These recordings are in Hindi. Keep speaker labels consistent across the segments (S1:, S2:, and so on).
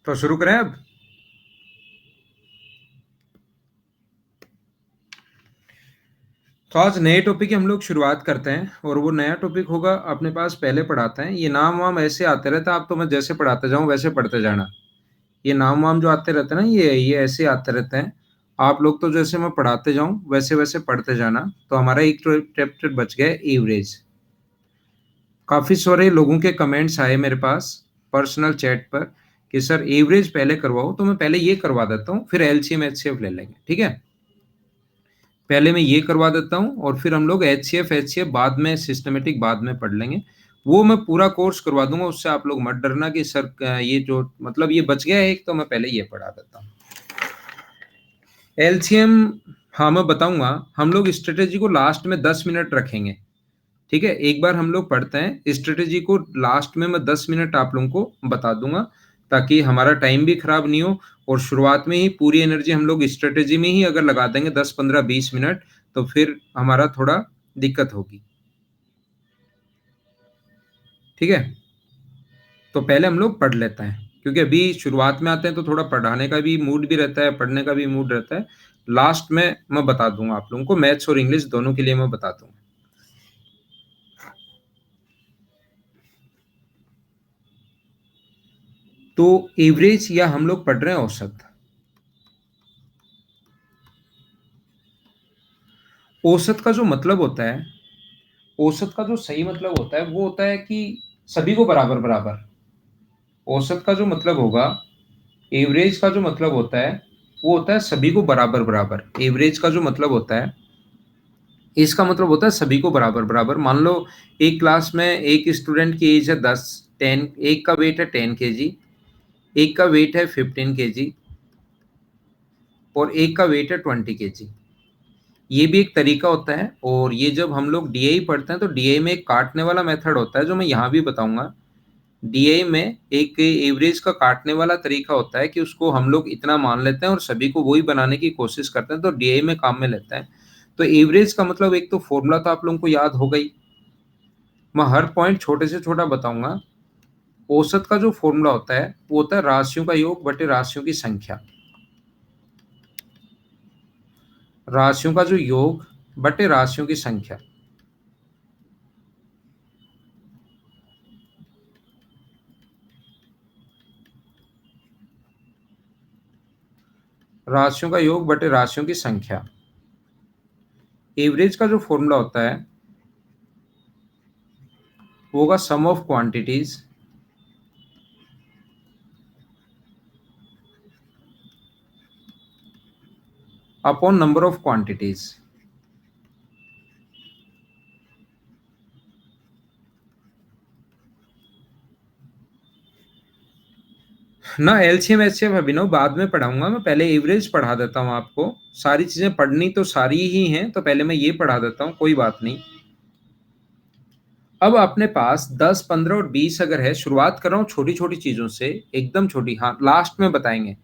S1: तो शुरू करें अब। तो आज नए टॉपिक की हम लोग शुरुआत करते हैं और वो नया टॉपिक होगा अपने पास पहले पढ़ाते हैं। ये नाम वाम ऐसे आते रहते हैं, आप तो मैं जैसे पढ़ाते जाऊं वैसे पढ़ते जाना। ये नाम वाम जो आते रहते हैं ना, ये ऐसे आते रहते हैं। आप लोग तो जैसे मैं पढ़ाते जाऊं वैसे वैसे पढ़ते जाना। तो हमारा एक चैप्टर बच गया, एवरेज। काफी सारे लोगों के कमेंट्स आए मेरे पास पर्सनल चैट पर कि सर एवरेज पहले करवाओ, तो मैं पहले ये करवा देता हूँ, फिर एलसीएम एचसीएफ ले लेंगे, ठीक है। पहले मैं ये करवा देता हूँ और फिर हम लोग एचसीएफ बाद में सिस्टमेटिक बाद में पढ़ लेंगे। वो मैं पूरा कोर्स करवा दूंगा, उससे आप लोग मत डरना कि सर ये जो मतलब ये बच गया है एक, तो मैं पहले ये पढ़ा देता हूँ एलसीएम। हाँ मैं बताऊंगा। हम लोग स्ट्रेटेजी को लास्ट में 10 मिनट रखेंगे, ठीक है। एक बार हम लोग पढ़ते हैं स्ट्रेटेजी को, लास्ट में मैं 10 मिनट आप लोगों को बता दूंगा ताकि हमारा टाइम भी खराब नहीं हो। और शुरुआत में ही पूरी एनर्जी हम लोग स्ट्रेटेजी में ही अगर लगा देंगे 10 15 20 मिनट, तो फिर हमारा थोड़ा दिक्कत होगी, ठीक है। तो पहले हम लोग पढ़ लेते हैं क्योंकि अभी शुरुआत में आते हैं तो थोड़ा पढ़ाने का भी मूड भी रहता है, पढ़ने का भी मूड रहता है। लास्ट में मैं बता दूंगा आप लोगों को, मैथ्स और इंग्लिश दोनों के लिए मैं बता दूंगा। तो एवरेज या हम लोग पढ़ रहे हैं औसत। औसत का जो मतलब होता है, औसत का जो सही मतलब होता है वो होता है कि सभी को बराबर बराबर। औसत का जो मतलब होगा, एवरेज का जो मतलब होता है वो होता है सभी को बराबर बराबर। एवरेज का जो मतलब होता है, इसका मतलब होता है सभी को बराबर बराबर। मान लो एक क्लास में एक स्टूडेंट की एज है 10, 10, एक का वेट है 10 kg, एक का वेट है 15 kg और एक का वेट है 20 kg। ये भी एक तरीका होता है। और ये जब हम लोग डीआई पढ़ते हैं तो डीआई में एक काटने वाला मेथड होता है जो मैं यहाँ भी बताऊंगा। डीआई में एक एवरेज का काटने वाला तरीका होता है कि उसको हम लोग इतना मान लेते हैं और सभी को वही बनाने की कोशिश करते हैं, तो डीआई में काम में लेता है। तो एवरेज का मतलब एक तो फॉर्मूला तो आप लोगों को याद हो गई, मैं हर पॉइंट छोटे से छोटा बताऊंगा। औसत का जो फॉर्मूला होता है वो होता है राशियों का योग बटे राशियों की संख्या। राशियों का जो योग बटे राशियों की संख्या। राशियों का योग बटे राशियों की संख्या। एवरेज का जो फॉर्मूला होता है वो होगा sum of quantities upon number of quantities. ना एलसीएम एचसीएफ अभिनव बाद में पढ़ाऊंगा, मैं पहले एवरेज पढ़ा देता हूँ आपको। सारी चीजें पढ़नी तो सारी ही हैं, तो पहले मैं ये पढ़ा देता हूँ, कोई बात नहीं। अब अपने पास 10 15 और 20 अगर है, शुरुआत कर रहा हूँ छोटी छोटी चीजों से, एकदम छोटी। हाँ लास्ट में बताएंगे,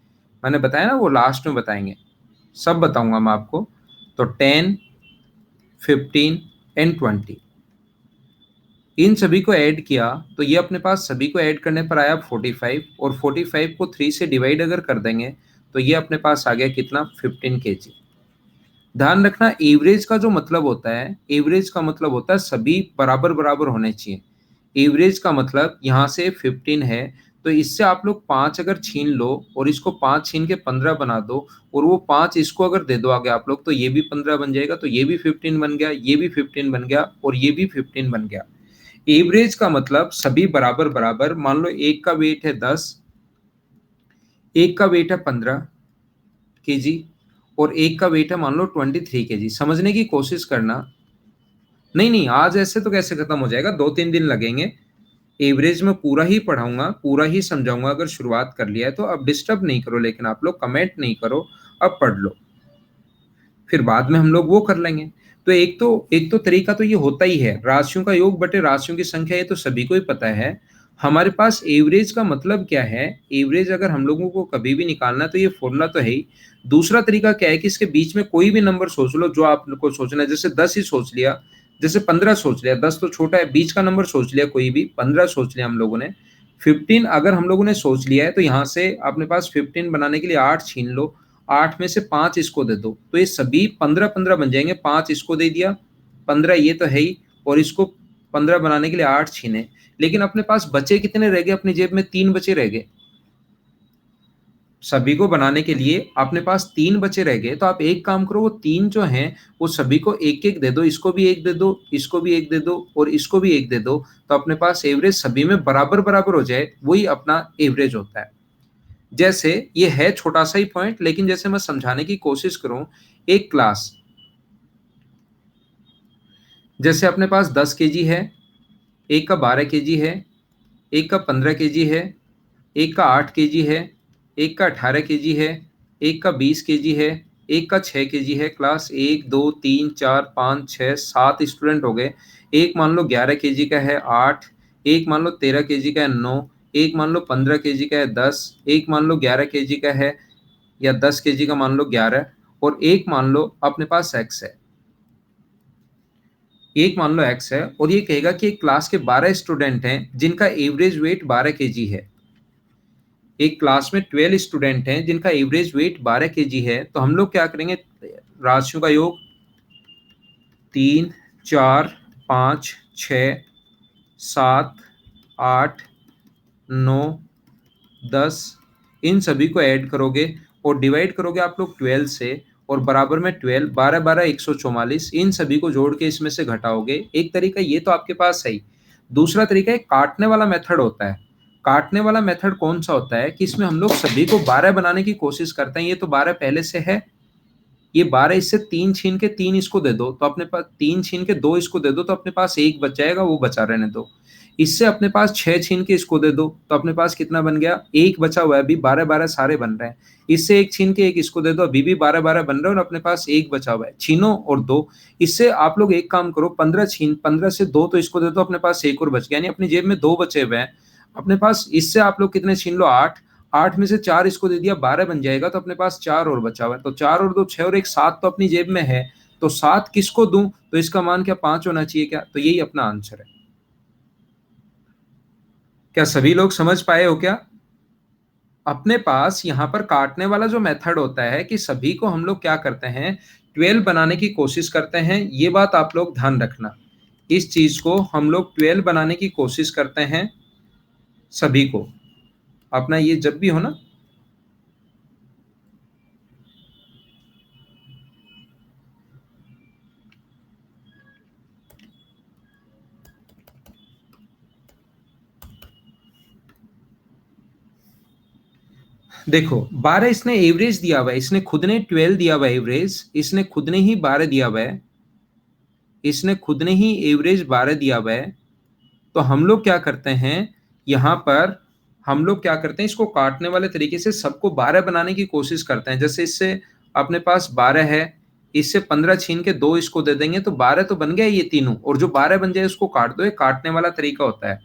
S1: मैंने बताया ना वो लास्ट में बताएंगे, सब बताऊंगा मैं आपको। तो 10, 15 एंड 20, इन सभी को ऐड किया तो ये अपने पास सभी को ऐड करने पर आया 45, और 45 को 3 से डिवाइड अगर कर देंगे तो ये अपने पास आ गया कितना, 15 kg। ध्यान रखना एवरेज का जो मतलब होता है, एवरेज का मतलब होता है सभी बराबर बराबर होने चाहिए। एवरेज का मतलब यहाँ से 15 है, तो इससे आप लोग 5 अगर छीन लो और इसको 5 छीन के 15 बना दो, और वो 5 इसको अगर दे दो आगे आप लोग, तो ये भी 15 बन जाएगा, तो ये भी 15 बन गया, ये भी 15 बन गया और ये भी 15 बन गया। एवरेज का मतलब सभी बराबर बराबर। मान लो एक का वेट है 10, एक का वेट है 15 kg और एक का वेट है मान लो 23 kg। समझने की कोशिश करना। नहीं नहीं, आज ऐसे तो कैसे खत्म हो जाएगा, 2 3 दिन लगेंगे। एवरेज में पूरा ही पढ़ाऊंगा, पूरा ही समझाऊंगा। अगर शुरुआत कर लिया है तो अब डिस्टर्ब नहीं करो, लेकिन आप लोग कमेंट नहीं करो, अब पढ़ लो, फिर बाद में हम लोग वो कर लेंगे। तो एक तो तरीका तो ये होता ही है, राशियों का योग बटे राशियों की संख्या, ये तो सभी को ही पता है। हमारे पास एवरेज का मतलब क्या है, एवरेज अगर हम लोगों को कभी भी निकालना है तो ये फॉर्मूला तो है ही। दूसरा तरीका क्या है कि इसके बीच में कोई भी नंबर सोच लो जो आपको सोचना है, जैसे 10 ही सोच लिया, जैसे 15 सोच लिया, 10 तो छोटा है, बीच का नंबर सोच लिया कोई भी, 15 सोच लिया हम लोगों ने। 15 अगर हम लोगों ने सोच लिया है तो यहाँ से अपने पास 15 बनाने के लिए 8 छीन लो, 8 में से 5 इसको दे दो, तो ये सभी 15-15 बन जाएंगे। 5 इसको दे दिया, 15 ये तो है ही, और इसको 15 बनाने के लिए 8 छीने, लेकिन अपने पास बचे कितने रह गए? अपनी जेब में 3 बचे रह गए। सभी को बनाने के लिए अपने पास 3 बचे रह गए, तो आप एक काम करो, वो 3 जो हैं वो सभी को एक एक दे दो, इसको भी एक दे दो, इसको भी एक दे दो, और इसको भी एक दे दो, तो अपने पास एवरेज सभी में बराबर बराबर हो जाए, वही अपना एवरेज होता है। जैसे ये है छोटा सा ही पॉइंट, लेकिन जैसे मैं समझाने की कोशिश करूं, एक क्लास जैसे अपने पास 10 केजी है, एक का 12 केजी है, एक का 15 केजी है, एक का 8 केजी है, एक का 18 केजी है, एक का 20 केजी है, एक का 6 केजी है। क्लास 1 2 3 4 5 6 7 स्टूडेंट हो गए। एक मान लो 11 केजी का है 8, एक मान लो 13 केजी का है 9, एक मान लो 15 केजी का है 10, एक मान लो 11 केजी का है या 10 केजी का मान लो 11, और एक मान लो अपने पास एक्स है। एक मान लो एक्स है और ये कहेगा कि एक क्लास के 12 स्टूडेंट हैं जिनका एवरेज वेट 12 केजी है। एक क्लास में 12 स्टूडेंट हैं जिनका एवरेज वेट 12 केजी है, तो हम लोग क्या करेंगे? राशियों का योग 3 4 5 6 7 8 9 10, इन सभी को ऐड करोगे और डिवाइड करोगे आप लोग 12 से, और बराबर में 12, 12 12 144, इन सभी को जोड़ के इसमें से घटाओगे। एक तरीका ये तो आपके पास है ही। दूसरा तरीका एक काटने वाला मेथड होता है। काटने वाला मेथड कौन सा होता है कि इसमें हम लोग सभी को 12 बनाने की कोशिश करते हैं। ये तो 12 पहले से है, ये 12 इससे 3 छीन के 3 इसको दे दो, तो अपने पास 3 छीन के 2 इसको दे दो, तो अपने पास 1 बच जाएगा, वो बचा रहने दो। इससे अपने पास 6 छीन के इसको दे दो, तो अपने पास कितना बन गया? 1 बचा हुआ है। अभी 12 12 सारे बन रहे हैं। इससे 1 छीन के 1 इसको दे दो, अभी भी 12 12 बन रहे हैं और अपने पास 1 बचा हुआ है। छीनो और दो। इससे आप लोग एक काम करो, 15 छीन, 15 से 2 तो इसको दे दो, अपने पास 1 और बच गया, यानी अपनी जेब में 2 बचे हुए हैं अपने पास। इससे आप लोग कितने छीन लो? 8, 8 में से 4 इसको दे दिया, 12 बन जाएगा, तो अपने पास 4 और बचा हुआ है। तो 4 और 2 6 और 1 7 तो अपनी जेब में है, तो 7 किसको दूं? तो इसका मान क्या 5 होना चाहिए क्या? तो यही अपना आंसर है। क्या सभी लोग समझ पाए हो क्या? अपने पास यहाँ पर काटने वाला जो मेथड होता है कि सभी को हम लोग क्या करते हैं? 12 बनाने की कोशिश करते हैं। ये बात आप लोग ध्यान रखना, इस चीज को हम लोग 12 बनाने की कोशिश करते हैं सभी को। अपना ये जब भी हो ना, देखो 12 इसने एवरेज दिया हुआ है, इसने खुद ने 12 दिया हुआ है एवरेज, इसने खुद ने ही 12 दिया हुआ है, इसने खुद ने ही एवरेज 12 दिया हुआ है। तो हम लोग क्या करते हैं यहाँ पर? हम लोग क्या करते हैं, इसको काटने वाले तरीके से सबको 12 बनाने की कोशिश करते हैं। जैसे इससे अपने पास 12 है, इससे 15 छीन के 2 इसको दे देंगे, तो 12 तो बन गया ये तीनों, और जो 12 बन जाए उसको काट दो। ये काटने वाला तरीका होता है।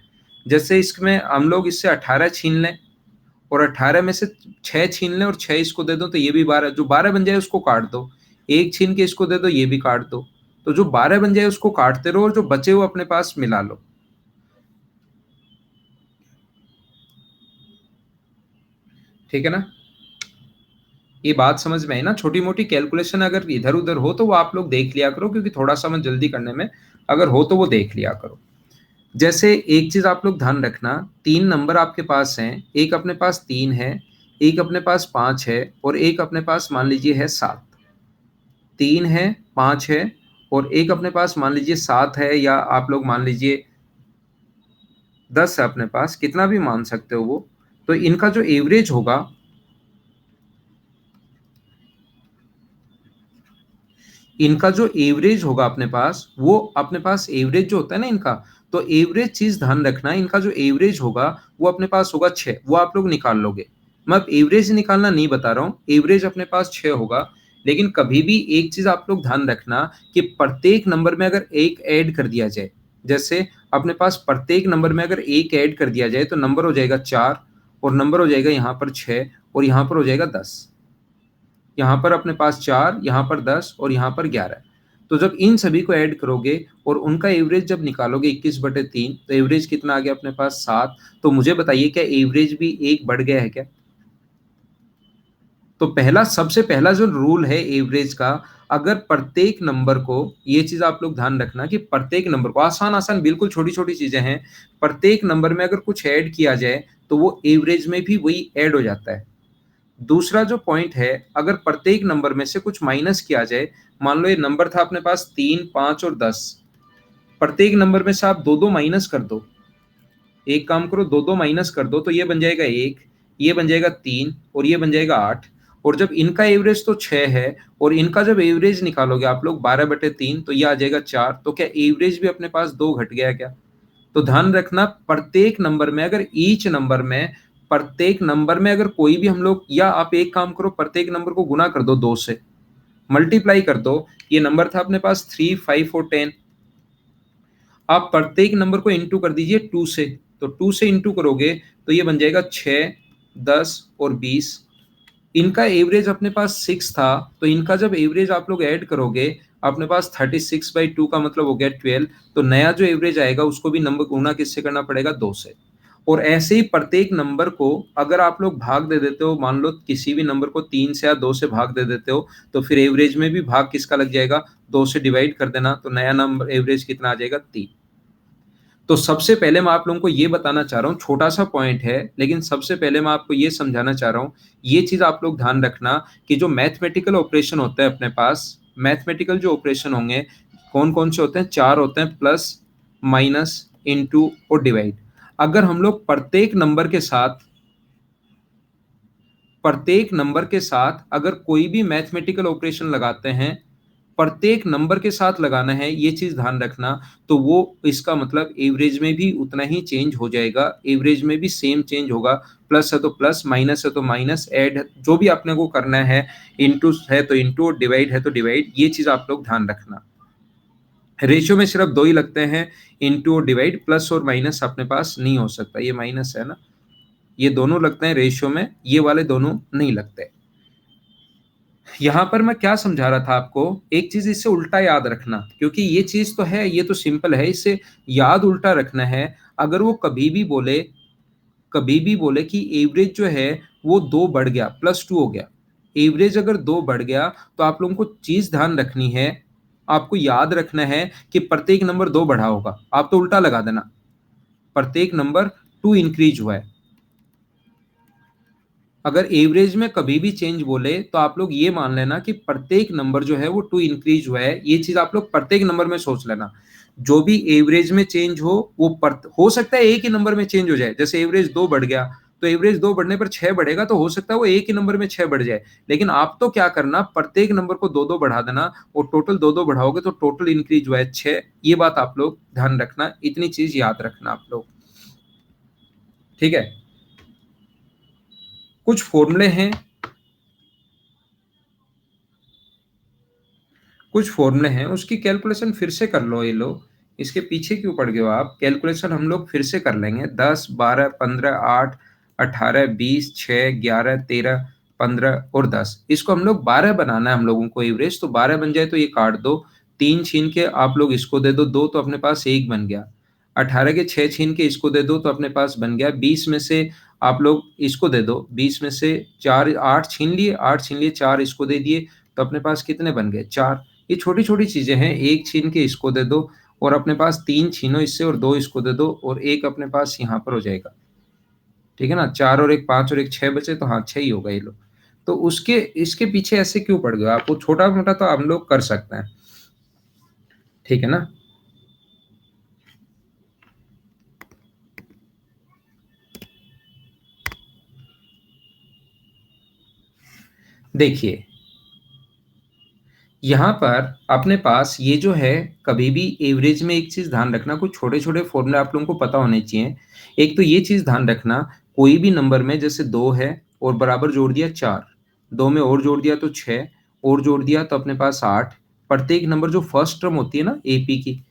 S1: जैसे इसमें हम लोग इससे 18 छीन लें और 18 में से 6 छीन लें और 6 इसको दे दो, तो ये भी 12, जो 12 बन जाए उसको काट दो। एक छीन के इसको दे दो, ये भी काट दो। तो जो 12 बन जाए उसको काटते रहो और जो बचे वो अपने पास मिला लो। ठीक है ना? ये बात समझ में आई ना? छोटी मोटी कैलकुलेशन अगर इधर उधर हो तो वो आप लोग देख लिया करो, क्योंकि थोड़ा सा मैं जल्दी करने में अगर हो तो वो देख लिया करो। जैसे एक चीज आप लोग ध्यान रखना, 3 नंबर आपके पास हैं, एक अपने पास 3 है, एक अपने पास 5 है, और एक अपने पास मान लीजिए है 7। 3 है, 5 है, और एक अपने पास मान लीजिए 7 है, या आप लोग मान लीजिए 10 है अपने पास, कितना भी मान सकते हो वो। तो इनका जो एवरेज होगा, इनका जो एवरेज होगा अपने पास, वो अपने पास एवरेज जो होता है ना इनका, तो एवरेज चीज ध्यान रखना, इनका जो एवरेज होगा वो अपने पास होगा 6, वो आप लोग निकाल लोगे। मैं अब एवरेज निकालना नहीं बता रहा हूँ, एवरेज अपने पास 6 होगा। लेकिन कभी भी एक चीज आप लोग ध्यान रखना कि प्रत्येक नंबर में अगर एक ऐड कर दिया जाए, जैसे अपने पास प्रत्येक नंबर में अगर एक ऐड कर दिया जाए, तो नंबर हो जाएगा 4, और नंबर हो जाएगा यहाँ पर 6, और यहाँ पर हो जाएगा 10। यहाँ पर अपने पास 4, यहाँ पर 10, और यहाँ पर 11। तो जब इन सभी को ऐड करोगे और उनका एवरेज जब निकालोगे 21/3, तो एवरेज कितना आ गया अपने पास 7। तो मुझे बताइए क्या एवरेज भी एक बढ़ गया है क्या? तो पहला सबसे पहला जो रूल है एवरेज का, अगर प्रत्येक नंबर को, ये चीज आप लोग ध्यान रखना कि प्रत्येक नंबर को, आसान आसान बिल्कुल छोटी छोटी चीजें हैं, प्रत्येक नंबर में अगर कुछ ऐड किया जाए तो वो एवरेज में भी वही ऐड हो जाता है। दूसरा जो पॉइंट है, अगर प्रत्येक नंबर में से कुछ माइनस किया जाए, मान लो ये नंबर था अपने पास 3, 5 और 10, प्रत्येक नंबर में से आप दो दो माइनस कर दो, एक काम करो दो दो माइनस कर दो, तो ये बन जाएगा 1, ये बन जाएगा 3 और ये बन जाएगा 8। और जब इनका एवरेज तो 6 है और इनका जब एवरेज निकालोगे आप लोग 12/3, तो ये आ जाएगा 4। तो क्या एवरेज भी अपने पास 2 घट गया क्या? तो ध्यान रखना प्रत्येक नंबर में, अगर ईच नंबर में, प्रत्येक नंबर में अगर कोई भी हम लोग, या आप एक काम करो प्रत्येक नंबर को गुना कर दो 2 से, मल्टीप्लाई कर दो। ये नंबर था अपने पास 3, 5 और 10, आप प्रत्येक नंबर को इंटू कर दीजिए 2 से। तो 2 से इंटू करोगे तो ये बन जाएगा 6, 10 और 20। इनका एवरेज अपने पास 6 था, तो इनका जब एवरेज आप लोग ऐड करोगे अपने पास 36/2 का मतलब हो गया 12। तो नया जो एवरेज आएगा उसको भी नंबर गुना किससे करना पड़ेगा? 2 से। और ऐसे ही प्रत्येक नंबर को अगर आप लोग भाग दे देते हो, मान लो किसी भी नंबर को 3 से या 2 से भाग दे देते हो, तो फिर एवरेज में भी भाग किसका लग जाएगा? 2 से डिवाइड कर देना, तो नया नंबर एवरेज कितना आ जाएगा? 3। तो सबसे पहले मैं आप लोगों को ये बताना चाह रहा हूँ, छोटा सा पॉइंट है, लेकिन सबसे पहले मैं आपको ये समझाना चाह रहा हूँ, ये चीज आप लोग ध्यान रखना कि जो मैथमेटिकल ऑपरेशन होता है अपने पास, मैथमेटिकल जो ऑपरेशन होंगे कौन कौन से होते हैं? 4 होते हैं, प्लस, माइनस, इनटू और डिवाइड। अगर हम लोग प्रत्येक नंबर के साथ अगर कोई भी मैथमेटिकल ऑपरेशन लगाते हैं, प्रत्येक नंबर के साथ लगाना है, ये चीज ध्यान रखना। तो वो इसका मतलब एवरेज में भी उतना ही चेंज हो जाएगा, एवरेज में भी सेम चेंज होगा। प्लस है तो प्लस, माइनस है तो माइनस, ऐड जो भी आपने को करना है, इंटू है तो इंटू, डिवाइड है तो डिवाइड, ये चीज आप लोग ध्यान रखना। रेशियो में सिर्फ दो ही लगते हैं, इंटू और डिवाइड, प्लस और माइनस अपने पास नहीं हो सकता। ये माइनस है ना, ये दोनों लगते हैं रेशियो में, ये वाले दोनों नहीं लगते। यहाँ पर मैं क्या समझा रहा था आपको, एक चीज इससे उल्टा याद रखना, क्योंकि ये चीज तो है, ये तो सिंपल है, इसे याद उल्टा रखना है। अगर वो कभी भी बोले कि एवरेज जो है वो 2 बढ़ गया, +2 हो गया, एवरेज अगर 2 बढ़ गया, तो आप लोगों को चीज ध्यान रखनी है, आपको याद रखना है कि प्रत्येक नंबर 2 बढ़ा होगा, आप तो उल्टा लगा देना, प्रत्येक नंबर 2 इंक्रीज हुआ है। अगर एवरेज में कभी भी चेंज बोले तो आप लोग ये मान लेना कि प्रत्येक नंबर जो है वो 2 इंक्रीज हुआ है, ये चीज आप लोग प्रत्येक नंबर में सोच लेना। जो भी एवरेज में चेंज हो वो हो सकता है एक ही नंबर में चेंज हो जाए, जैसे एवरेज 2 बढ़ गया, तो एवरेज 2 बढ़ने पर 6 बढ़ेगा, तो हो सकता है वो एक ही नंबर में 6 बढ़ जाए। लेकिन आप तो क्या करना, प्रत्येक नंबर को दो दो बढ़ा देना, और टोटल दो दो बढ़ाओगे तो टोटल इंक्रीज हुआ है 6। ये बात आप लोग ध्यान रखना, इतनी चीज याद रखना आप लोग, ठीक है? कुछ फॉर्मूले हैं, उसकी कैलकुलेशन फिर से कर लो। ये लो, इसके पीछे क्यों पड़ गए हो आप? कैलकुलेशन हम लोग फिर से कर लेंगे। 10, 12, 15, 8, 18, 20, 6, 11, 13, 15 और 10, इसको हम लोग 12 बनाना है हम लोगों को एवरेज। तो 12 बन जाए तो ये काट दो, 3 छीन के आप लोग इसको दे दो 2, तो अपने पास 1 बन गया। 18 के 6 छीन के इसको दे दो तो अपने पास बन गया। 20 में से आप लोग इसको दे दो, 20 में से 4, 8 छीन लिए, 4 इसको दे दिए, तो अपने पास कितने बन गए? 4। ये छोटी छोटी चीजें हैं, 1 छीन के इसको दे दो, और अपने पास 3 छीनो इससे और 2 इसको दे दो, और 1 अपने पास यहाँ पर हो जाएगा, ठीक है ना? 4 और 1 5 और 1 6 बचे, तो हाँ 6 ही होगा ये लोग। तो उसके इसके पीछे ऐसे क्यों पड़ गए आप? वो छोटा मोटा तो हम लोग कर सकते हैं, ठीक है ना? देखिए यहाँ पर अपने पास ये जो है, कभी भी एवरेज में एक चीज ध्यान रखना, कुछ छोटे छोटे फॉर्मूले आप लोगों को पता होने चाहिए। एक तो ये चीज ध्यान रखना, कोई भी नंबर में जैसे 2 है और बराबर जोड़ दिया 4, 2 में और जोड़ दिया तो 6, और जोड़ दिया तो अपने पास 8। प्रत्येक नंबर जो फर्स्ट टर्म होती है ना एपी की,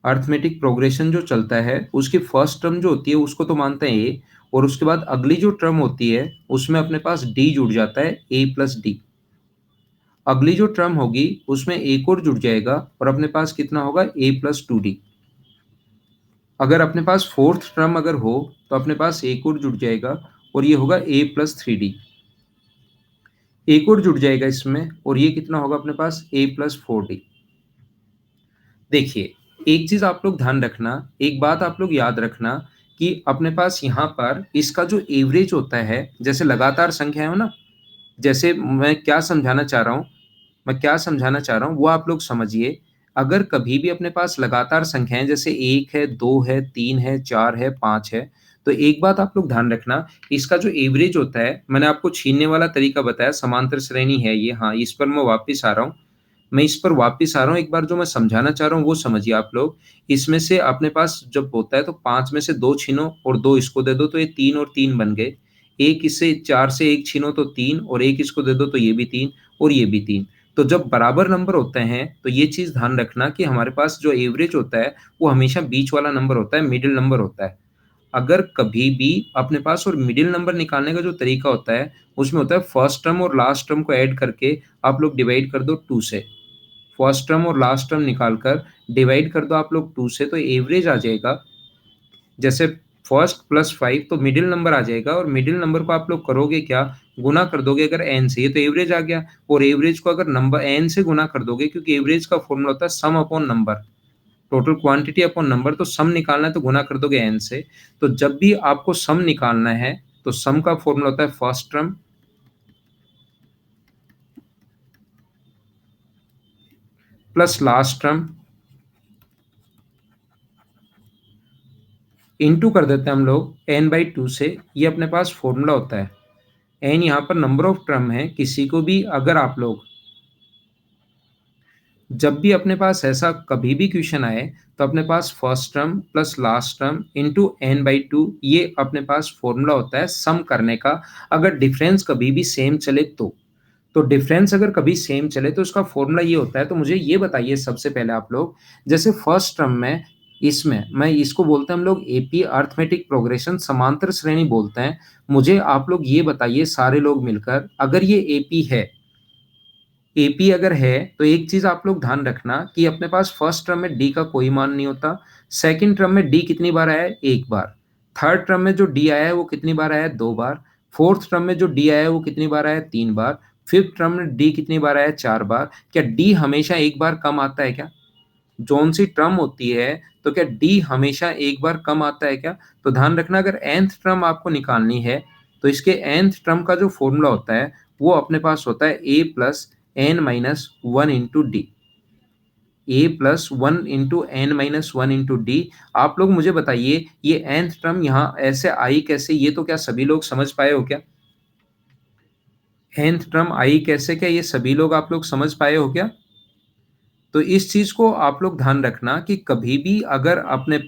S1: अर्थमेटिक प्रोग्रेशन जो चलता है, उसकी फर्स्ट टर्म जो होती है उसको तो मानते हैं ए, और उसके बाद अगली जो टर्म होती है उसमें अपने पास डी जुड़ जाता है, A+D। अगली जो टर्म होगी उसमें एक और जुड़ जाएगा और अपने पास कितना होगा a प्लस 2d। अगर अपने पास फोर्थ टर्म अगर हो तो अपने पास एक और जुड़ जाएगा और ये होगा a प्लस 3d। एक और जुड़ जाएगा इसमें और ये कितना होगा अपने पास a प्लस 4d। देखिए, एक चीज आप लोग ध्यान रखना, एक बात आप लोग याद रखना कि अपने पास यहाँ पर इसका जो एवरेज होता है, जैसे लगातार संख्या है ना, जैसे मैं क्या समझाना चाह रहा हूँ वो आप लोग समझिए। अगर कभी भी अपने पास लगातार संख्याएं जैसे एक है, दो है, तीन है, चार है, पांच है, तो एक बात आप लोग ध्यान रखना, इसका जो एवरेज होता है, मैंने आपको छीनने वाला तरीका बताया, समांतर श्रेणी है ये, हाँ इस पर मैं वापिस आ रहा हूँ। एक बार जो मैं समझाना चाह रहा हूँ वो समझिए आप लोग। इसमें से अपने पास जब होता है तो पांच में से दो छीनो और दो इसको दे दो तो ये तीन और तीन बन गए। एक इससे चार से एक छीनो तो तीन और एक इसको दे दो तो ये भी तीन और ये भी तीन। तो जब बराबर नंबर होते हैं तो ये चीज ध्यान रखना कि हमारे पास जो एवरेज होता है वो हमेशा बीच वाला नंबर होता है, मिडिल नंबर होता है। अगर कभी भी अपने पास और मिडिल नंबर निकालने का जो तरीका होता है उसमें होता है फर्स्ट टर्म और लास्ट टर्म को ऐड करके आप लोग डिवाइड कर दो टू से। फर्स्ट टर्म और लास्ट टर्म निकालकर डिवाइड कर दो आप लोग टू से, तो एवरेज आ जाएगा जैसे फर्स्ट प्लस फाइव, तो मिडिल नंबर आ जाएगा और मिडिल नंबर को आप लोग करोगे क्या, गुना कर दोगे अगर एन से, ये तो एवरेज आ गया। और एवरेज को अगर नंबर एन से गुना कर दोगे, क्योंकि एवरेज का फॉर्मूला होता है सम upon number, total quantity upon number, तो सम निकालना है तो गुना कर दोगे एन से। तो जब भी आपको सम निकालना है तो सम का फॉर्मूला होता है first term plus last term into कर देते हैं हम लोग एन बाई टू से। ये अपने पास फॉर्मूला होता है। एन यहाँ पर नंबर ऑफ टर्म है, किसी को भी अगर आप लोग जब भी अपने पास ऐसा कभी भी क्वेश्चन आए तो अपने पास first term plus last term into n by two, ये अपने पास फॉर्मूला होता है सम करने का। अगर डिफरेंस कभी भी सेम चले तो डिफरेंस अगर कभी सेम चले तो उसका फॉर्मूला ये होता है। तो मुझे ये बताइए सबसे पहले आप लोग, जैसे फर्स्ट टर्म में इसमें मैं इसको बोलते हैं हम लोग एपी अर्थमेटिक प्रोग्रेशन, समांतर श्रेणी बोलते हैं। मुझे आप लोग ये बताइए सारे लोग मिलकर, अगर ये एपी है, एपी अगर है तो एक चीज आप लोग ध्यान रखना कि अपने पास फर्स्ट टर्म में डी का कोई मान नहीं होता। सेकंड टर्म में डी कितनी बार आया है, एक बार। थर्ड टर्म में जो डी आया है वो कितनी बार आया है, दो बार। फोर्थ टर्म में जो डी आया है वो कितनी बार आया है, तीन बार। फिफ्थ टर्म में डी कितनी बार आया है, चार बार। क्या डी हमेशा एक बार कम आता है क्या, जोन सी टर्म होती है तो क्या डी हमेशा एक बार कम आता है क्या। तो ध्यान रखना, अगर nth टर्म आपको निकालनी है तो इसके nth टर्म का जो फॉर्मूला होता है वो अपने पास होता है a plus n minus one into d. A plus one into n minus one into d. आप लोग मुझे बताइए ये nth टर्म यहाँ ऐसे आई कैसे, ये तो क्या सभी लोग समझ पाए हो क्या, nth टर्म आई कैसे, क्या ये सभी लोग आप लोग समझ पाए हो क्या। तो इस चीज को आप लोग ध्यान रखना कि कभी भी अगर अपने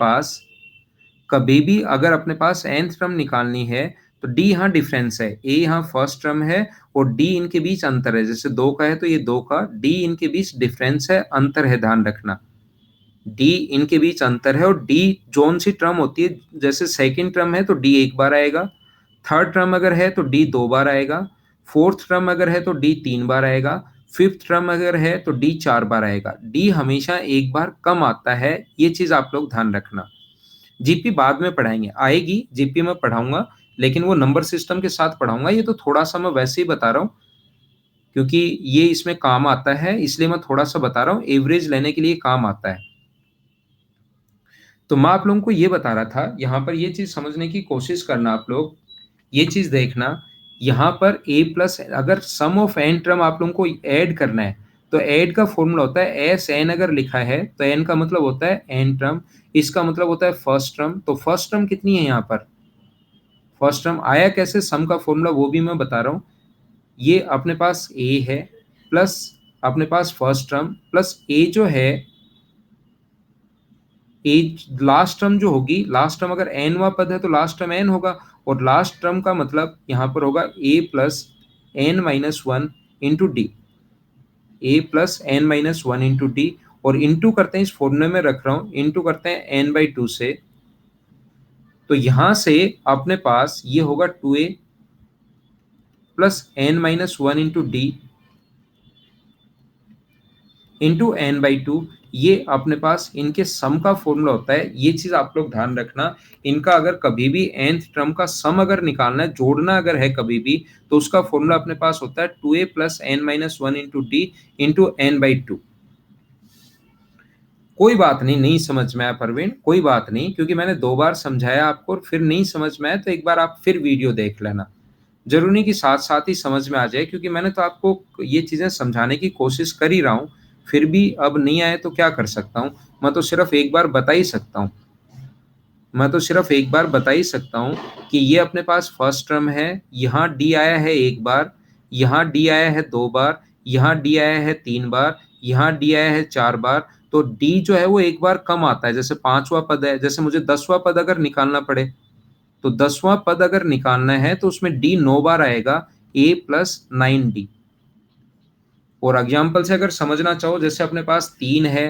S1: पास nth टर्म निकालनी है तो d यहाँ डिफरेंस है, a यहाँ फर्स्ट टर्म है और d इनके बीच अंतर है। जैसे दो का है तो ये दो का, d इनके बीच डिफरेंस है, अंतर है, ध्यान रखना। d इनके बीच अंतर है और d जोन सी टर्म होती है, जैसे सेकंड टर्म है तो d एक बार आएगा, थर्ड टर्म अगर है तो d दो बार आएगा, फोर्थ टर्म अगर है तो d तीन बार आएगा, फिफ्थ टर्म अगर है तो d चार बार आएगा। d हमेशा एक बार कम आता है, ये चीज आप लोग ध्यान रखना। जीपी बाद में पढ़ाएंगे, आएगी जीपी में पढ़ाऊंगा, लेकिन वो नंबर सिस्टम के साथ पढ़ाऊंगा। ये तो थोड़ा सा मैं वैसे ही बता रहा हूँ क्योंकि ये इसमें काम आता है, इसलिए मैं थोड़ा सा बता रहा हूँ, एवरेज लेने के लिए काम आता है। तो मैं आप लोगों को ये बता रहा था, यहाँ पर ये चीज समझने की कोशिश करना आप लोग, ये चीज देखना। यहाँ पर a प्लस, अगर सम ऑफ एन टर्म आप लोगों को ऐड करना है तो ऐड का फॉर्मूला होता है एस एन, अगर लिखा है तो एन का मतलब होता है एन टर्म, इसका मतलब होता है फर्स्ट टर्म। तो फर्स्ट टर्म कितनी है यहाँ पर, फर्स्ट टर्म आया कैसे, सम का फॉर्मूला वो भी मैं बता रहा हूँ। ये अपने पास a है प्लस अपने पास फर्स्ट टर्म प्लस a जो है, ए लास्ट टर्म जो होगी, लास्ट टर्म अगर एनवा पद है तो लास्ट टर्म एन होगा, और लास्ट टर्म का मतलब यहाँ पर होगा a plus n minus one into d, a plus n minus one into d. और इंटू करते हैं, इस फॉर्मूले में रख रहा हूँ, इंटू करते हैं एन बाई टू से। तो यहां से अपने पास ये होगा two a plus n minus one into d into n by two, ये अपने पास इनके सम का फॉर्मूला होता है। ये चीज आप लोग ध्यान रखना, इनका अगर कभी भी nth टर्म का सम अगर निकालना है, जोड़ना अगर है कभी भी, तो उसका फॉर्मूला अपने पास होता है 2a plus n minus one into d into n by two. कोई बात नहीं, नहीं समझ में आया परवीन, कोई बात नहीं, क्योंकि मैंने 2 बार समझाया आपको और फिर नहीं समझ में आया तो एक बार आप फिर वीडियो देख लेना। जरूरी नहीं कि साथ साथ ही समझ में आ जाए, क्योंकि मैंने तो आपको ये चीजें समझाने की कोशिश कर ही रहा हूँ, फिर भी अब नहीं आए तो क्या कर सकता हूँ। मैं तो सिर्फ एक बार बता ही सकता हूँ, मैं तो सिर्फ एक बार बता ही सकता हूँ कि ये अपने पास फर्स्ट टर्म है, यहाँ डी आया है एक बार, यहाँ डी आया है 2 बार, यहाँ डी आया है 3 बार, यहाँ डी आया है 4 बार। तो डी जो है वो एक बार कम आता है, जैसे 5वां पद है, जैसे मुझे 10वां पद अगर निकालना पड़े, तो 10वां पद अगर निकालना है तो उसमें डी 9 बार आएगा, ए प्लस 9 डी। और एग्जाम्पल से अगर समझना चाहो, जैसे अपने पास 3 है,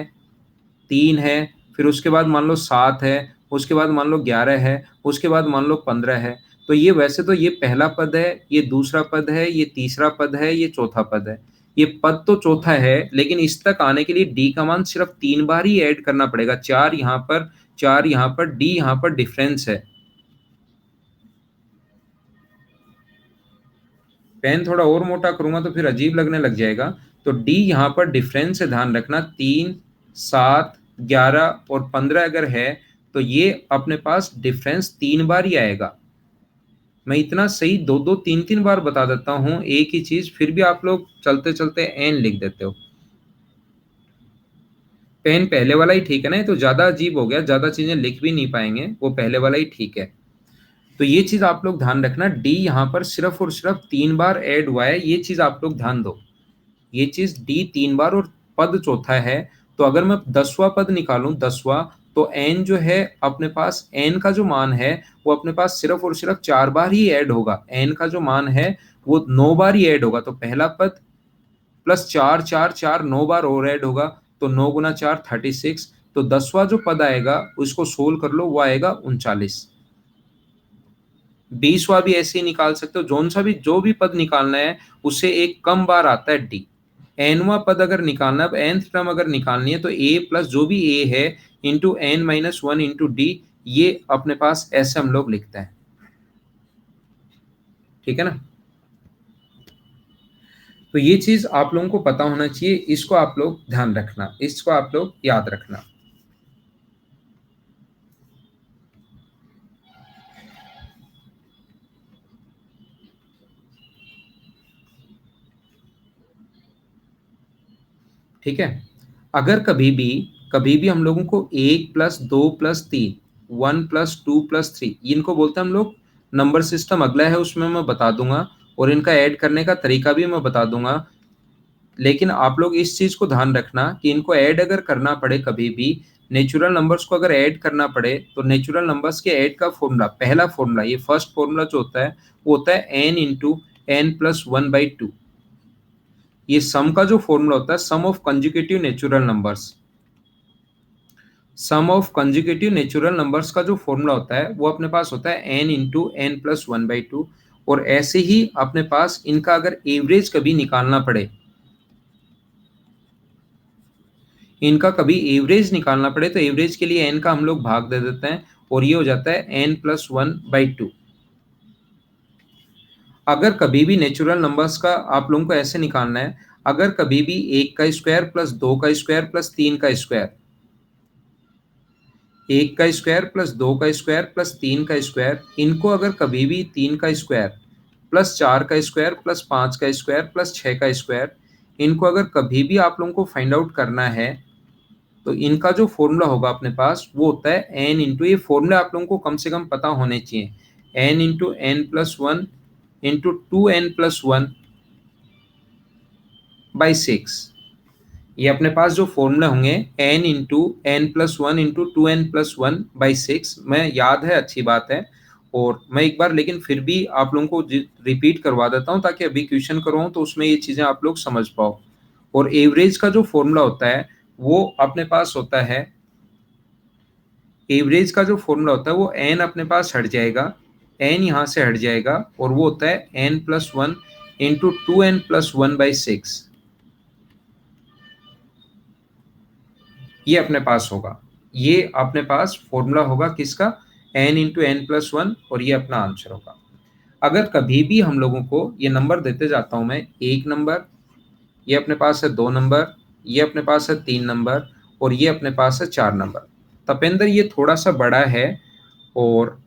S1: 3 है, फिर उसके बाद मान लो 7 है, उसके बाद मान लो 11 है, उसके बाद मान लो 15 है। तो ये वैसे तो ये पहला पद है, ये दूसरा पद है, ये तीसरा पद है, ये चौथा पद है। ये पद तो चौथा है, लेकिन इस तक आने के लिए डी का मान सिर्फ 3 बार ही ऐड करना पड़ेगा। 4 यहाँ पर, 4 यहाँ पर, डी यहाँ पर डिफरेंस है। पेन थोड़ा और मोटा करूंगा तो फिर अजीब लगने लग जाएगा। तो डी यहाँ पर डिफरेंस है, ध्यान रखना। 3, 7, 11 और 15 अगर है, तो ये अपने पास डिफरेंस 3 बार ही आएगा। मैं इतना सही 2-2, 3-3 बार बता देता हूँ एक ही चीज, फिर भी आप लोग चलते चलते एन लिख देते हो। पेन पहले वाला ही ठीक है ना, ये तो ज्यादा अजीब हो गया, ज्यादा चीजें लिख भी नहीं पाएंगे, वो पहले वाला ही ठीक है। तो ये चीज आप लोग ध्यान रखना, डी यहाँ पर सिर्फ और सिर्फ 3 बार ऐड हुआ है, ये चीज आप लोग ध्यान दो। ये चीज डी 3 बार और पद चौथा है। तो अगर मैं 10वां पद निकालूं, 10वां, तो एन जो है अपने पास, एन का जो मान है वो अपने पास सिर्फ और सिर्फ 4 बार ही ऐड होगा। एन का जो मान है वो 9 बार ही ऐड होगा। तो पहला पद प्लस 4, 4, 4, 9 बार और ऐड होगा, तो 9 गुना 4 36। तो 10वां जो पद आएगा उसको सोल्व कर लो, वो आएगा 39। 20वां भी ऐसे ही निकाल सकते हो, जोन सा भी जो भी पद निकालना है उससे एक कम बार आता है डी। एनवा पद अगर निकालना है, अब nth टर्म अगर निकालनी है, तो a प्लस जो भी a है into n minus one into d, ये अपने पास ऐसे हम लोग लिखते हैं। ठीक है ना। तो ये चीज आप लोगों को पता होना चाहिए, इसको आप लोग ध्यान रखना, इसको आप लोग याद रखना। ठीक है। अगर कभी भी हम लोगों को 1 प्लस 2 प्लस 3, 1 प्लस 2 प्लस 3, इनको बोलते हैं हम लोग नंबर सिस्टम, अगला है उसमें मैं बता दूंगा, और इनका ऐड करने का तरीका भी मैं बता दूंगा। लेकिन आप लोग इस चीज को ध्यान रखना कि इनको ऐड अगर करना पड़े कभी भी, नेचुरल नंबर्स को अगर ऐड करना पड़े, तो नेचुरल नंबर्स के ऐड का फॉर्मूला, पहला फॉर्मूला, ये फर्स्ट फॉर्मूला जो होता है वो होता है n into n plus one by two. ये सम का जो फॉर्मूला होता है, sum of consecutive natural numbers, sum of consecutive natural numbers का जो फॉर्मूला होता है वो अपने पास होता है n into n plus one by two. और ऐसे ही अपने पास इनका अगर एवरेज कभी निकालना पड़े, इनका कभी एवरेज निकालना पड़े, तो एवरेज के लिए एन का हम लोग भाग दे देते हैं, और ये हो जाता है n plus one by two. अगर कभी भी नेचुरल नंबर्स का आप लोगों को ऐसे निकालना है, अगर कभी भी 1 का स्क्वायर प्लस 2 का स्क्वायर प्लस 3 का स्क्वायर, 1 का स्क्वायर प्लस 2 का स्क्वायर प्लस 3 का स्क्वायर, इनको अगर कभी भी 3 का स्क्वायर प्लस 4 का स्क्वायर प्लस 5 का स्क्वायर प्लस 6 का स्क्वायर, इनको अगर कभी भी आप लोगों को फाइंड आउट करना है, तो इनका जो फॉर्मूला होगा अपने पास वो होता है एन इंटू, ये फॉर्मूला आप लोगों को कम से कम पता होने चाहिए, n into n plus one into 2n+1 by 6। ये अपने पास जो फॉर्मूला होंगे n into n plus one into 2n+1 by 6, मैं याद है, अच्छी बात है। और मैं एक बार लेकिन फिर भी आप लोगों को रिपीट करवा देता हूँ, ताकि अभी क्वेश्चन करो तो उसमें ये चीज़ें आप लोग समझ पाओ। और एवरेज का जो फॉर्मूला होता है वो अपने पास होता है, एवरेज का जो फॉर्मूला होता है वो एन अपने पास हट जाएगा, एन यहाँ से हट जाएगा, और वो होता है n plus one into 2n+1 by 6। ये अपने पास होगा, ये अपने पास फॉर्मूला होगा किसका, n into n plus one, और ये अपना आंसर होगा। अगर कभी भी हम लोगों को ये नंबर देते जाता हूं मैं, एक नंबर, ये अपने पास है दो नंबर, ये अपने पास है तीन नंबर, और ये अपने पास है चार नंबर। तपेंद्र ये थोड़ा सा बड़ा है और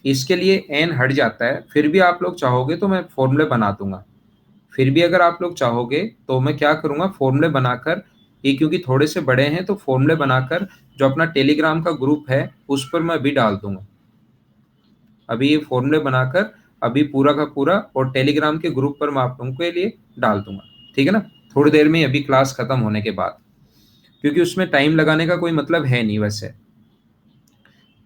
S1: इसके लिए एन हट जाता है, फिर भी आप लोग चाहोगे तो मैं फॉर्मूले बना दूंगा। फिर भी अगर आप लोग चाहोगे तो मैं क्या करूंगा, फॉर्मूले बनाकर, ये क्योंकि थोड़े से बड़े हैं तो फॉर्मूले बनाकर जो अपना टेलीग्राम का ग्रुप है उस पर मैं अभी डाल दूंगा। अभी ये फॉर्मूले बनाकर अभी पूरा का पूरा और टेलीग्राम के ग्रुप पर मैं आप लोगों के लिए डाल दूंगा, ठीक है ना, थोड़ी देर में ही, अभी क्लास खत्म होने के बाद, क्योंकि उसमें टाइम लगाने का कोई मतलब है नहीं वैसे।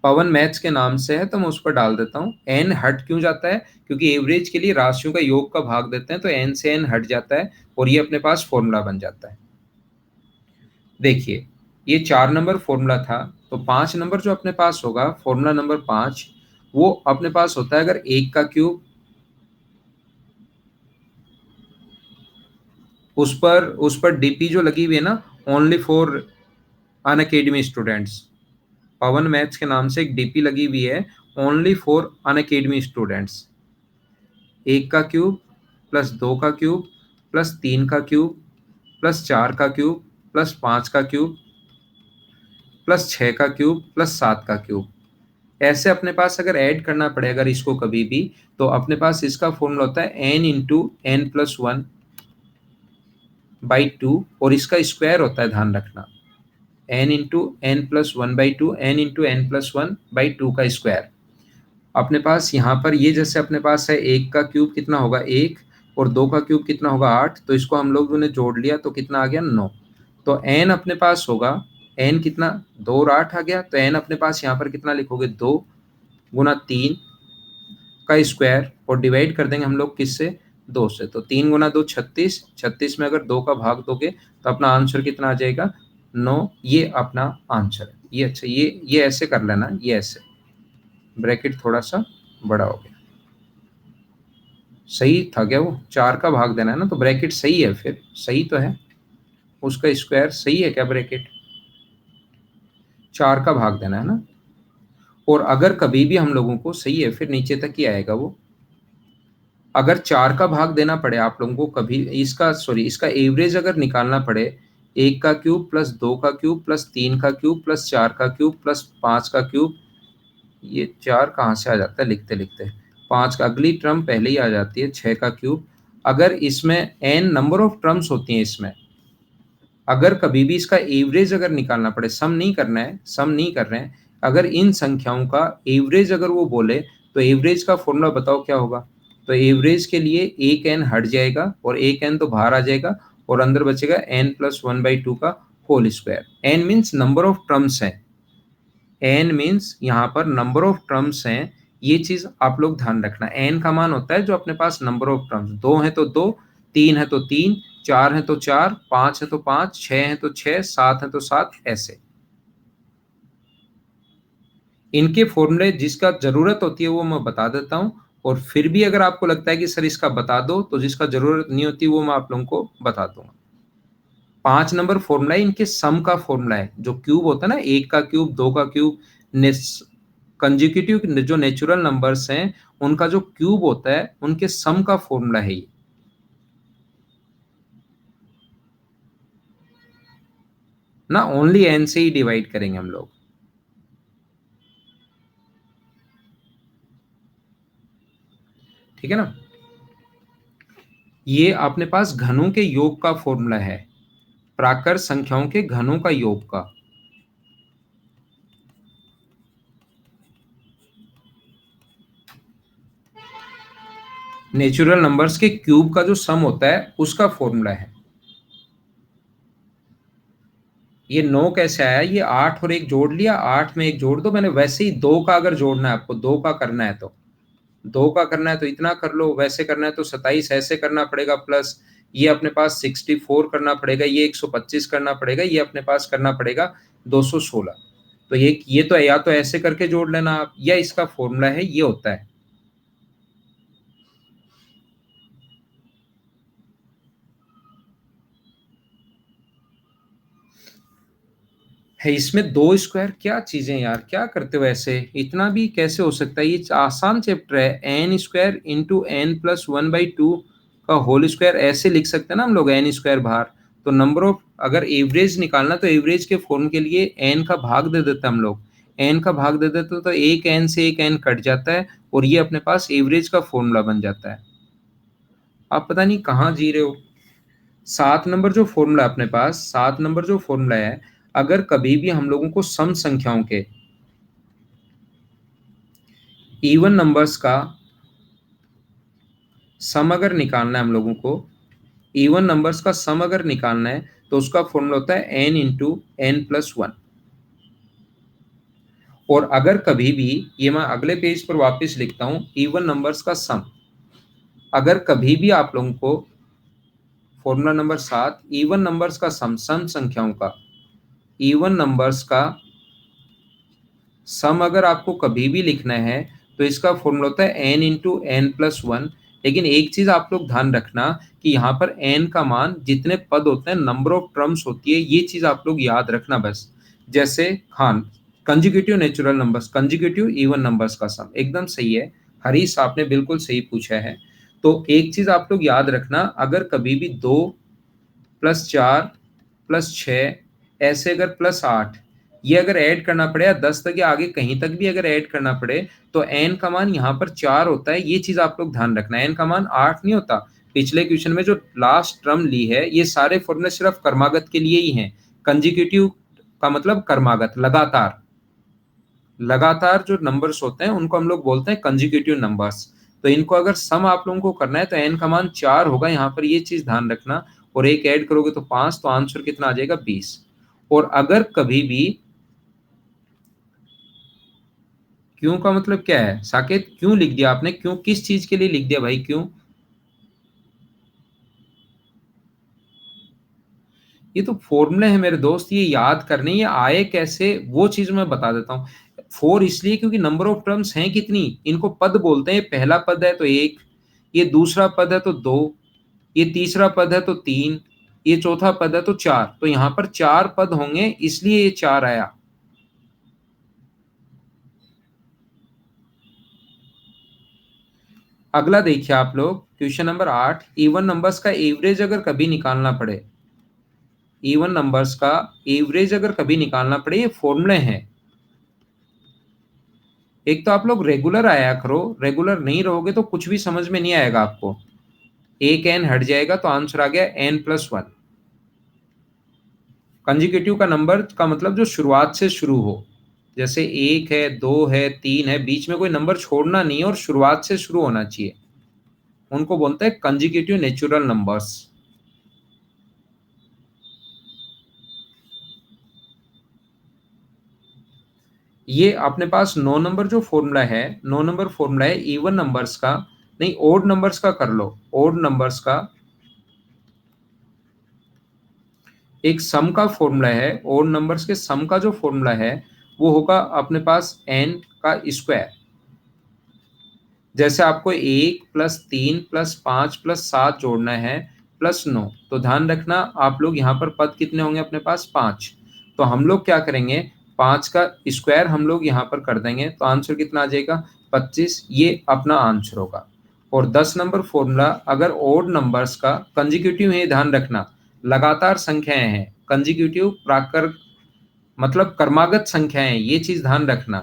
S1: पवन मैथ्स के नाम से है तो मैं उस पर डाल देता हूँ। एन हट क्यों जाता है, क्योंकि एवरेज के लिए राशियों का योग का भाग देते हैं तो एन से एन हट जाता है और ये अपने पास फॉर्मूला बन जाता है। देखिए ये चार नंबर फॉर्मूला था, तो पांच नंबर जो अपने पास होगा, फॉर्मूला नंबर पांच, वो अपने पास होता है अगर एक का क्यूब, उस पर डीपी जो लगी हुई है ना, only for on academy students, Pawan maths के नाम से एक डीपी लगी हुई है, only for on academy students. एक का क्यूब प्लस दो का क्यूब प्लस तीन का क्यूब प्लस चार का क्यूब प्लस पाँच का क्यूब प्लस छः का क्यूब प्लस सात का क्यूब। ऐसे अपने पास अगर ऐड करना पड़े अगर इसको कभी भी, तो अपने पास इसका फॉर्मूला होता है n into n plus one by two, और इसका स्क्वायर होता है, ध्यान रखना, n into n plus one by two, n into n plus one by two का स्क्वायर। अपने पास यहाँ पर ये जैसे अपने पास है, एक का क्यूब कितना होगा एक, और दो का क्यूब कितना होगा आठ, तो इसको हम लोगों ने जोड़ लिया तो कितना आ गया नौ। तो एन अपने पास होगा, एन कितना, दो और आठ आ गया, तो एन अपने पास यहाँ पर कितना लिखोगे, दो गुना तीन का स्क्वायर, और डिवाइड कर देंगे हम लोग किससे, दो से, तो तीन गुना दो छत्तीस, छत्तीस में अगर दो का भाग दोगे तो अपना आंसर कितना आ जाएगा, नौ। ये अपना आंसर है ये। अच्छा ये ऐसे कर लेना, ये ऐसे ब्रैकेट थोड़ा सा बड़ा हो गया, सही था क्या, वो चार का भाग देना है ना, तो ब्रैकेट सही है, फिर सही तो है, उसका स्क्वायर सही है क्या, ब्रैकेट चार का भाग देना है ना। और अगर कभी भी हम लोगों को, सही है, फिर नीचे तक ही आएगा वो। अगर चार का भाग देना पड़े आप लोगों को कभी, इसका सॉरी इसका एवरेज अगर निकालना पड़े, एक का क्यूब प्लस दो का क्यूब प्लस तीन का क्यूब प्लस चार का क्यूब प्लस पाँच का क्यूब, ये चार कहाँ से आ जाता है लिखते लिखते, पाँच का अगली टर्म पहले ही आ जाती है, छः का क्यूब। अगर इसमें एन नंबर ऑफ टर्म्स होती हैं इसमें, अगर कभी भी इसका एवरेज अगर निकालना पड़े, सम नहीं करना है, सम नहीं कर रहे हैं, अगर इन संख्याओं का एवरेज अगर वो बोले, तो एवरेज का फॉर्मूला बताओ क्या होगा। तो एवरेज के लिए एक एन हट जाएगा और एक एन तो बाहर आ जाएगा, और अंदर बचेगा n plus one by two का whole square. N means number of terms है, एन मीन्स यहाँ पर नंबर ऑफ टर्म्स हैं, ये चीज आप लोग ध्यान रखना। एन का मान होता है जो अपने पास नंबर ऑफ टर्म्स, दो है तो दो, तीन है तो तीन, चार है तो चार, पांच है तो पांच, छह है तो छह, सात है तो सात, ऐसे इनके फॉर्मूले जिसका जरूरत होती है वो मैं बता देता हूँ। और फिर भी अगर आपको लगता है कि सर इसका बता दो, तो जिसका जरूरत नहीं होती वो मैं आप लोगों को बता दूंगा। पांच नंबर फॉर्मूला है, इनके सम का फॉर्मूला है, जो क्यूब होता है ना, एक का क्यूब दो का क्यूब, कंजिक्यूटिव जो नेचुरल नंबर्स हैं उनका जो क्यूब होता है उनके सम का फॉर्मूला है ये। ना ओनली एन से ही डिवाइड करेंगे हम लोग, ठीक है ना। ये अपने पास घनों के योग का फॉर्मूला है, प्राकर संख्याओं के घनों का योग का। नेचुरल नंबर्स के क्यूब का जो सम होता है उसका फॉर्मूला है। ये नौ कैसे आया, ये आठ और एक जोड़ लिया, आठ में एक जोड़ दो, मैंने वैसे ही दो का अगर जोड़ना है आपको, दो का करना है तो, दो का करना है तो इतना कर लो, वैसे करना है तो सताइस ऐसे करना पड़ेगा, प्लस ये अपने पास 64 करना पड़ेगा, ये 125 करना पड़ेगा, ये अपने पास करना पड़ेगा 216। तो ये तो या तो ऐसे करके जोड़ लेना आप, या इसका फॉर्मूला है ये होता है। है इसमें दो स्क्वायर, क्या चीजें यार, क्या करते हो ऐसे, इतना भी कैसे हो सकता है, ये आसान चैप्टर है। N square into n plus one by two का होल स्क्वायर, ऐसे लिख सकते हैं ना हम लोग, एन स्क्वायर बाहर। तो नंबर ऑफ, अगर एवरेज निकालना तो एवरेज के फॉर्म के लिए एन का भाग दे देते हम लोग, एन का भाग दे देते तो एक एन से एक एन कट जाता है और ये अपने पास एवरेज का फॉर्मूला बन जाता है। आप पता नहीं कहाँ जी रहे हो। 7 नंबर जो फॉर्मूला अपने पास, 7 नंबर जो फॉर्मूला है, अगर कभी भी हम लोगों को सम संख्याओं के इवन नंबर्स का सम अगर निकालना है हम लोगों को, इवन नंबर्स का सम अगर निकालना है तो उसका फॉर्मूला होता है n into n plus one. और अगर कभी भी, ये मैं अगले पेज पर वापस लिखता हूं, इवन नंबर्स का सम, अगर कभी भी आप लोगों को फॉर्मूला नंबर 7, इवन नंबर्स का सम, सम संख्याओं का, इवन नंबर्स का सम अगर आपको कभी भी लिखना है तो इसका फॉर्मूला होता है n into n plus one. लेकिन एक चीज आप लोग ध्यान रखना कि यहाँ पर एन का मान, जितने पद होते हैं, नंबर ऑफ टर्म्स होती है, ये चीज आप लोग याद रखना बस। जैसे हाँ, conjugative natural numbers, conjugative even numbers का सम, एकदम सही है हरीश, आपने बिल्कुल सही पूछा है। तो एक चीज आप लोग याद रखना, अगर कभी भी 2 + 4 + 6, ऐसे अगर +8, ये अगर ऐड करना पड़े या 10 तक या आगे कहीं तक भी अगर ऐड करना पड़े, तो एन का मान यहाँ पर 4 होता है, ये चीज आप लोग ध्यान रखना। एन का मान 8 नहीं होता। पिछले क्वेश्चन में जो लास्ट टर्म ली है, ये सारे फॉर्मूले सिर्फ क्रमागत के लिए ही हैं। कंजिक्यूटिव का मतलब क्रमागत, लगातार, लगातार जो नंबर्स होते हैं उनको हम लोग बोलते हैं कंजिक्यूटिव नंबर्स। तो इनको अगर सम आप लोगों को करना है तो एन का मान 4 होगा यहाँ पर, ये चीज ध्यान रखना। और एक ऐड करोगे तो 5, तो आंसर कितना आ जाएगा, 20। और अगर कभी भी, क्यों का मतलब क्या है साकेत, क्यों लिख दिया आपने, क्यों किस चीज के लिए लिख दिया भाई, क्यों? ये तो फॉर्मूले हैं मेरे दोस्त, ये याद करने, ये आए कैसे वो चीज मैं बता देता हूँ। फोर इसलिए क्योंकि नंबर ऑफ टर्म्स हैं कितनी, इनको पद बोलते हैं। ये पहला पद है तो एक, ये दूसरा पद है तो दो, ये तीसरा पद है तो तीन, ये चौथा पद है तो चार। तो यहाँ पर 4 पद होंगे, इसलिए ये 4 आया। अगला देखिए आप लोग, क्वेश्चन नंबर 8, इवन नंबर्स का एवरेज अगर कभी निकालना पड़े, इवन नंबर्स का एवरेज अगर कभी निकालना पड़े, ये फॉर्मूले हैं। एक तो आप लोग रेगुलर आया करो, रेगुलर नहीं रहोगे तो कुछ भी समझ में नहीं आएगा आपको। एक एन हट जाएगा तो आंसर आ गया n+1। कंजिक्यूटिव का नंबर का मतलब जो शुरुआत से शुरू हो, जैसे 1 है, 2 है, 3 है, बीच में कोई नंबर छोड़ना नहीं है और शुरुआत से शुरू होना चाहिए, उनको बोलते हैं कंजिक्यूटिव नेचुरल नंबर्स। ये अपने पास 9 नंबर जो फॉर्मूला है, 9 नंबर फॉर्मूला है इवन नंबर्स का, नहीं ओड नंबर्स का कर लो, ओड नंबर्स का एक सम का फॉर्मूला है, ओड नंबर्स के सम का जो फॉर्मूला है वो होगा अपने पास एन का स्क्वायर। जैसे आपको 1 + 3 + 5 + 7 जोड़ना है +9, तो ध्यान रखना आप लोग यहाँ पर पद कितने होंगे अपने पास, 5। तो हम लोग क्या करेंगे, 5 का स्क्वायर हम लोग यहाँ पर कर देंगे तो आंसर कितना आ जाएगा, 25। ये अपना आंसर होगा। और 10 नंबर फॉर्मूला, अगर ओड नंबर्स का कंजिक्यूटिव है, ध्यान रखना, लगातार संख्याएं हैं, कंजिक्यूटिव प्राकर मतलब क्रमागत संख्याएं, ये चीज ध्यान रखना,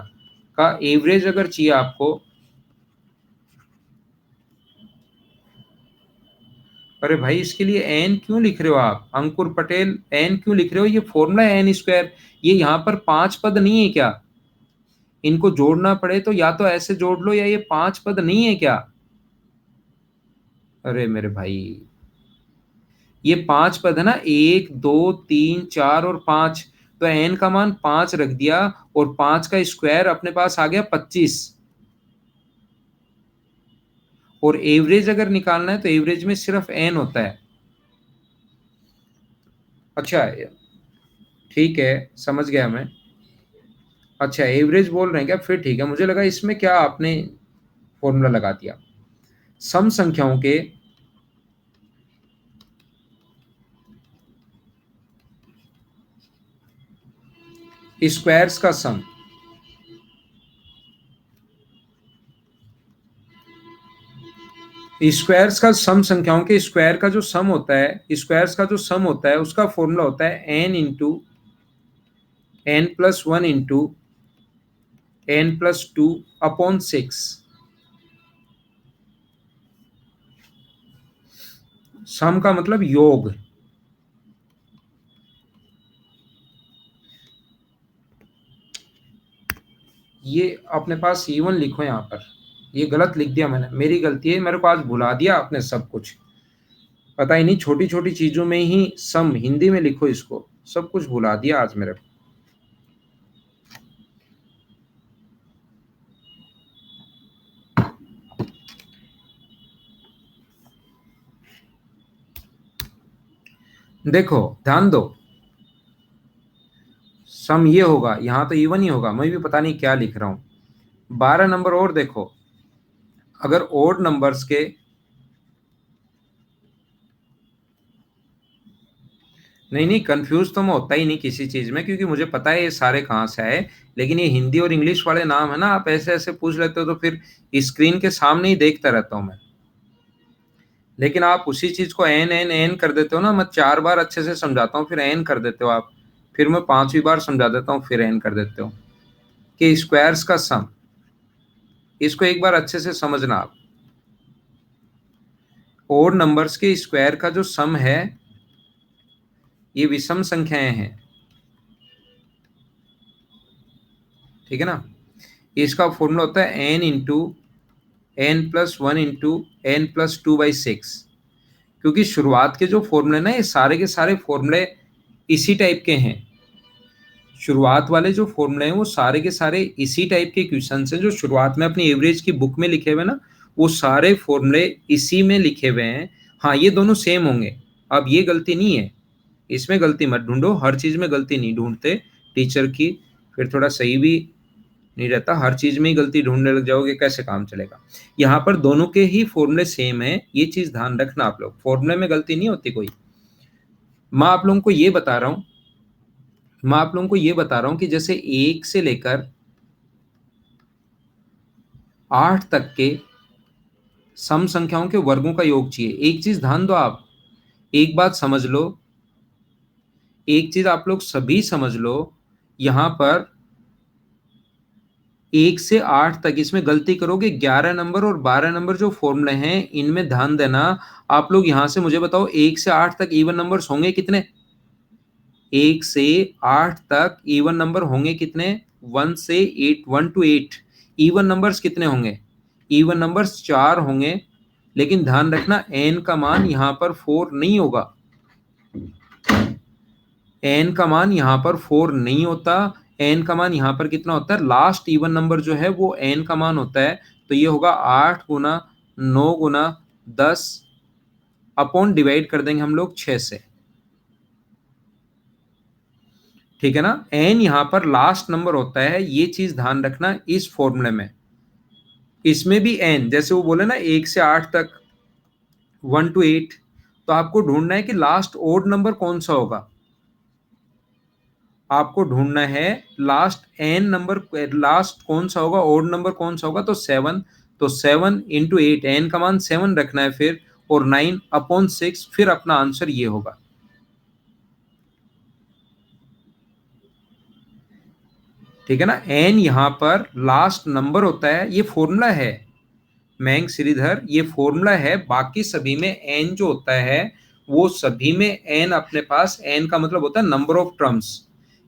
S1: का एवरेज अगर चाहिए आपको। अरे भाई, इसके लिए एन क्यों लिख रहे हो आप, अंकुर पटेल, एन क्यों लिख रहे हो, ये फॉर्मूला है एन स्क्वायर। ये यहाँ पर 5 पद नहीं है क्या, इनको जोड़ना पड़े तो या तो ऐसे जोड़ लो, या ये 5 पद नहीं है क्या। अरे मेरे भाई, ये 5 पद है ना, 1 2 3 4 और 5, तो एन का मान 5 रख दिया, और 5 का स्क्वायर अपने पास आ गया 25। और एवरेज अगर निकालना है तो एवरेज में सिर्फ एन होता है। अच्छा, ठीक है, समझ गया मैं। अच्छा, एवरेज बोल रहे हैं क्या, फिर ठीक है, मुझे लगा इसमें क्या आपने फॉर्मूला लगा दिया। सम संख्याओं के, स्क्वायर्स का सम, स्क्वायर्स का सम, संख्याओं के स्क्वायर का जो सम होता है, स्क्वायर्स का जो सम होता है उसका फॉर्मूला होता है n into n plus one into n plus two upon six. Sum का मतलब योग। ये अपने पास इवन लिखो यहाँ पर, ये गलत लिख दिया मैंने, मेरी गलती है, मेरे को आज भुला दिया आपने सब कुछ। पता ही नहीं, छोटी छोटी चीजों में ही सम हिंदी में लिखो, इसको सब कुछ भुला दिया आज मेरे को। देखो ध्यान दो, सम ये होगा, यहाँ तो इवन ही होगा, मैं भी पता नहीं क्या लिख रहा हूँ। 12 नंबर और देखो, अगर ओड नंबर्स के, नहीं नहीं कंफ्यूज तो मैं होता ही नहीं किसी चीज में, क्योंकि मुझे पता है ये सारे कहाँ से आए। लेकिन ये हिंदी और इंग्लिश वाले नाम है ना, आप ऐसे ऐसे पूछ लेते हो तो फिर स्क्रीन के सामने ही देखता रहता हूँ मैं। लेकिन आप उसी चीज को एन एन एन कर देते हो ना, मैं 4 बार अच्छे से समझाता हूँ फिर एन कर देते हो आप, फिर मैं 5वीं बार समझा देता हूँ फिर एन कर देते हो। कि स्क्वायर्स का सम, इसको एक बार अच्छे से समझना आप। ओड नंबर्स के स्क्वायर का जो सम है, ये विषम संख्याएं हैं, ठीक है ना। इसका फॉर्मूला होता है n into n plus one into n plus two by six. क्योंकि शुरुआत के जो फॉर्मूले ना, ये सारे के सारे फॉर्मूले इसी टाइप के हैं। शुरुआत वाले जो फॉर्मूले हैं वो सारे के सारे इसी टाइप के क्वेश्चन हैं, जो शुरुआत में अपनी एवरेज की बुक में लिखे हुए ना, वो सारे फॉर्मूले इसी में लिखे हुए हैं। हाँ, ये दोनों सेम होंगे, अब ये गलती नहीं है, इसमें गलती मत ढूंढो, हर चीज में गलती नहीं ढूंढते टीचर की, फिर थोड़ा सही भी नहीं रहता। हर चीज में ही गलती ढूंढने लग जाओगे, कैसे काम चलेगा। यहाँ पर दोनों के ही फॉर्मूले सेम है, ये चीज ध्यान रखना आप लोग, फॉर्मूले में गलती नहीं होती कोई। मैं आप लोगों को ये बता रहा हूँ, मैं आप लोगों को ये बता रहा हूँ कि जैसे 1 से लेकर 8 तक के सम संख्याओं के वर्गों का योग चाहिए। एक चीज ध्यान दो आप, एक बात समझ लो, एक चीज आप लोग सभी समझ लो, यहां पर 1 से 8 तक इसमें गलती करोगे, 11 नंबर और 12 नंबर जो फॉर्मूले हैं इनमें ध्यान देना। आप लोग यहां से मुझे बताओ 1 से 8 तक इवन नंबर्स होंगे कितने? 1 से 8 तक इवन नंबर होंगे कितने? 1 से 8, 1 to 8 इवन नंबर्स कितने होंगे? इवन नंबर्स 4 होंगे। लेकिन ध्यान रखना n का मान यहाँ पर 4 नहीं होगा, n का मान यहाँ पर 4 नहीं होता। n का मान यहाँ पर कितना होता है? लास्ट इवन नंबर जो है वो n का मान होता है, तो ये होगा 8 गुना 9 गुना 10 अपॉन डिवाइड कर देंगे हम लोग 6 से, ठीक है ना। n यहाँ पर लास्ट नंबर होता है, ये चीज ध्यान रखना इस फॉर्मूले में। इसमें भी n, जैसे वो बोले ना 1 से 8 तक 1 to 8, तो आपको ढूंढना है कि लास्ट ओड नंबर कौन सा होगा। आपको ढूंढना है लास्ट एन नंबर, लास्ट कौन सा होगा, ओड नंबर कौन सा होगा, तो 7। तो 7 इंटू 8, एन का मान 7 रखना है फिर, और 9 अपॉन 6, फिर अपना आंसर ये होगा, ठीक है ना। एन यहाँ पर लास्ट नंबर होता है, ये फॉर्मूला है मयंक श्रीधर, ये फॉर्मूला है। बाकी सभी में एन जो होता है वो सभी में एन, अपने पास एन का मतलब होता है नंबर ऑफ टर्म्स।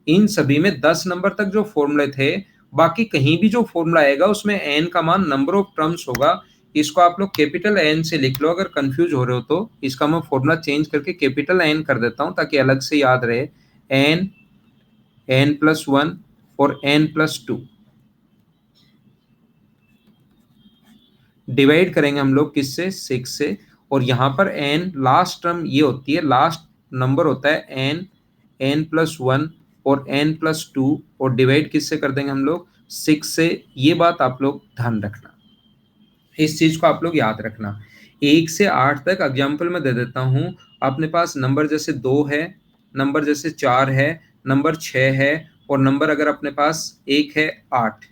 S1: इन सभी में 10 नंबर तक जो फॉर्मूले थे, बाकी कहीं भी जो फॉर्मूला आएगा उसमें एन का मान नंबर ऑफ टर्म्स होगा। इसको आप लोग कैपिटल एन से लिख लो, अगर कंफ्यूज हो रहे हो तो इसका मैं फॉर्मूला चेंज करके कैपिटल एन कर देता हूं ताकि अलग से याद रहे। एन, एन प्लस वन और एन प्लस टू डिवाइड करेंगे हम लोग किससे? 6 से। और यहाँ पर n लास्ट टर्म ये होती है, लास्ट नंबर होता है n, n प्लस वन और n प्लस टू, और डिवाइड किससे कर देंगे हम लोग? 6 से। ये बात आप लोग ध्यान रखना, इस चीज को आप लोग याद रखना। 1 से 8 तक एग्जाम्पल में दे देता हूँ। अपने पास नंबर जैसे 2 है, नंबर जैसे 4 है, नंबर 6 है, और नंबर अगर अपने पास एक है 8,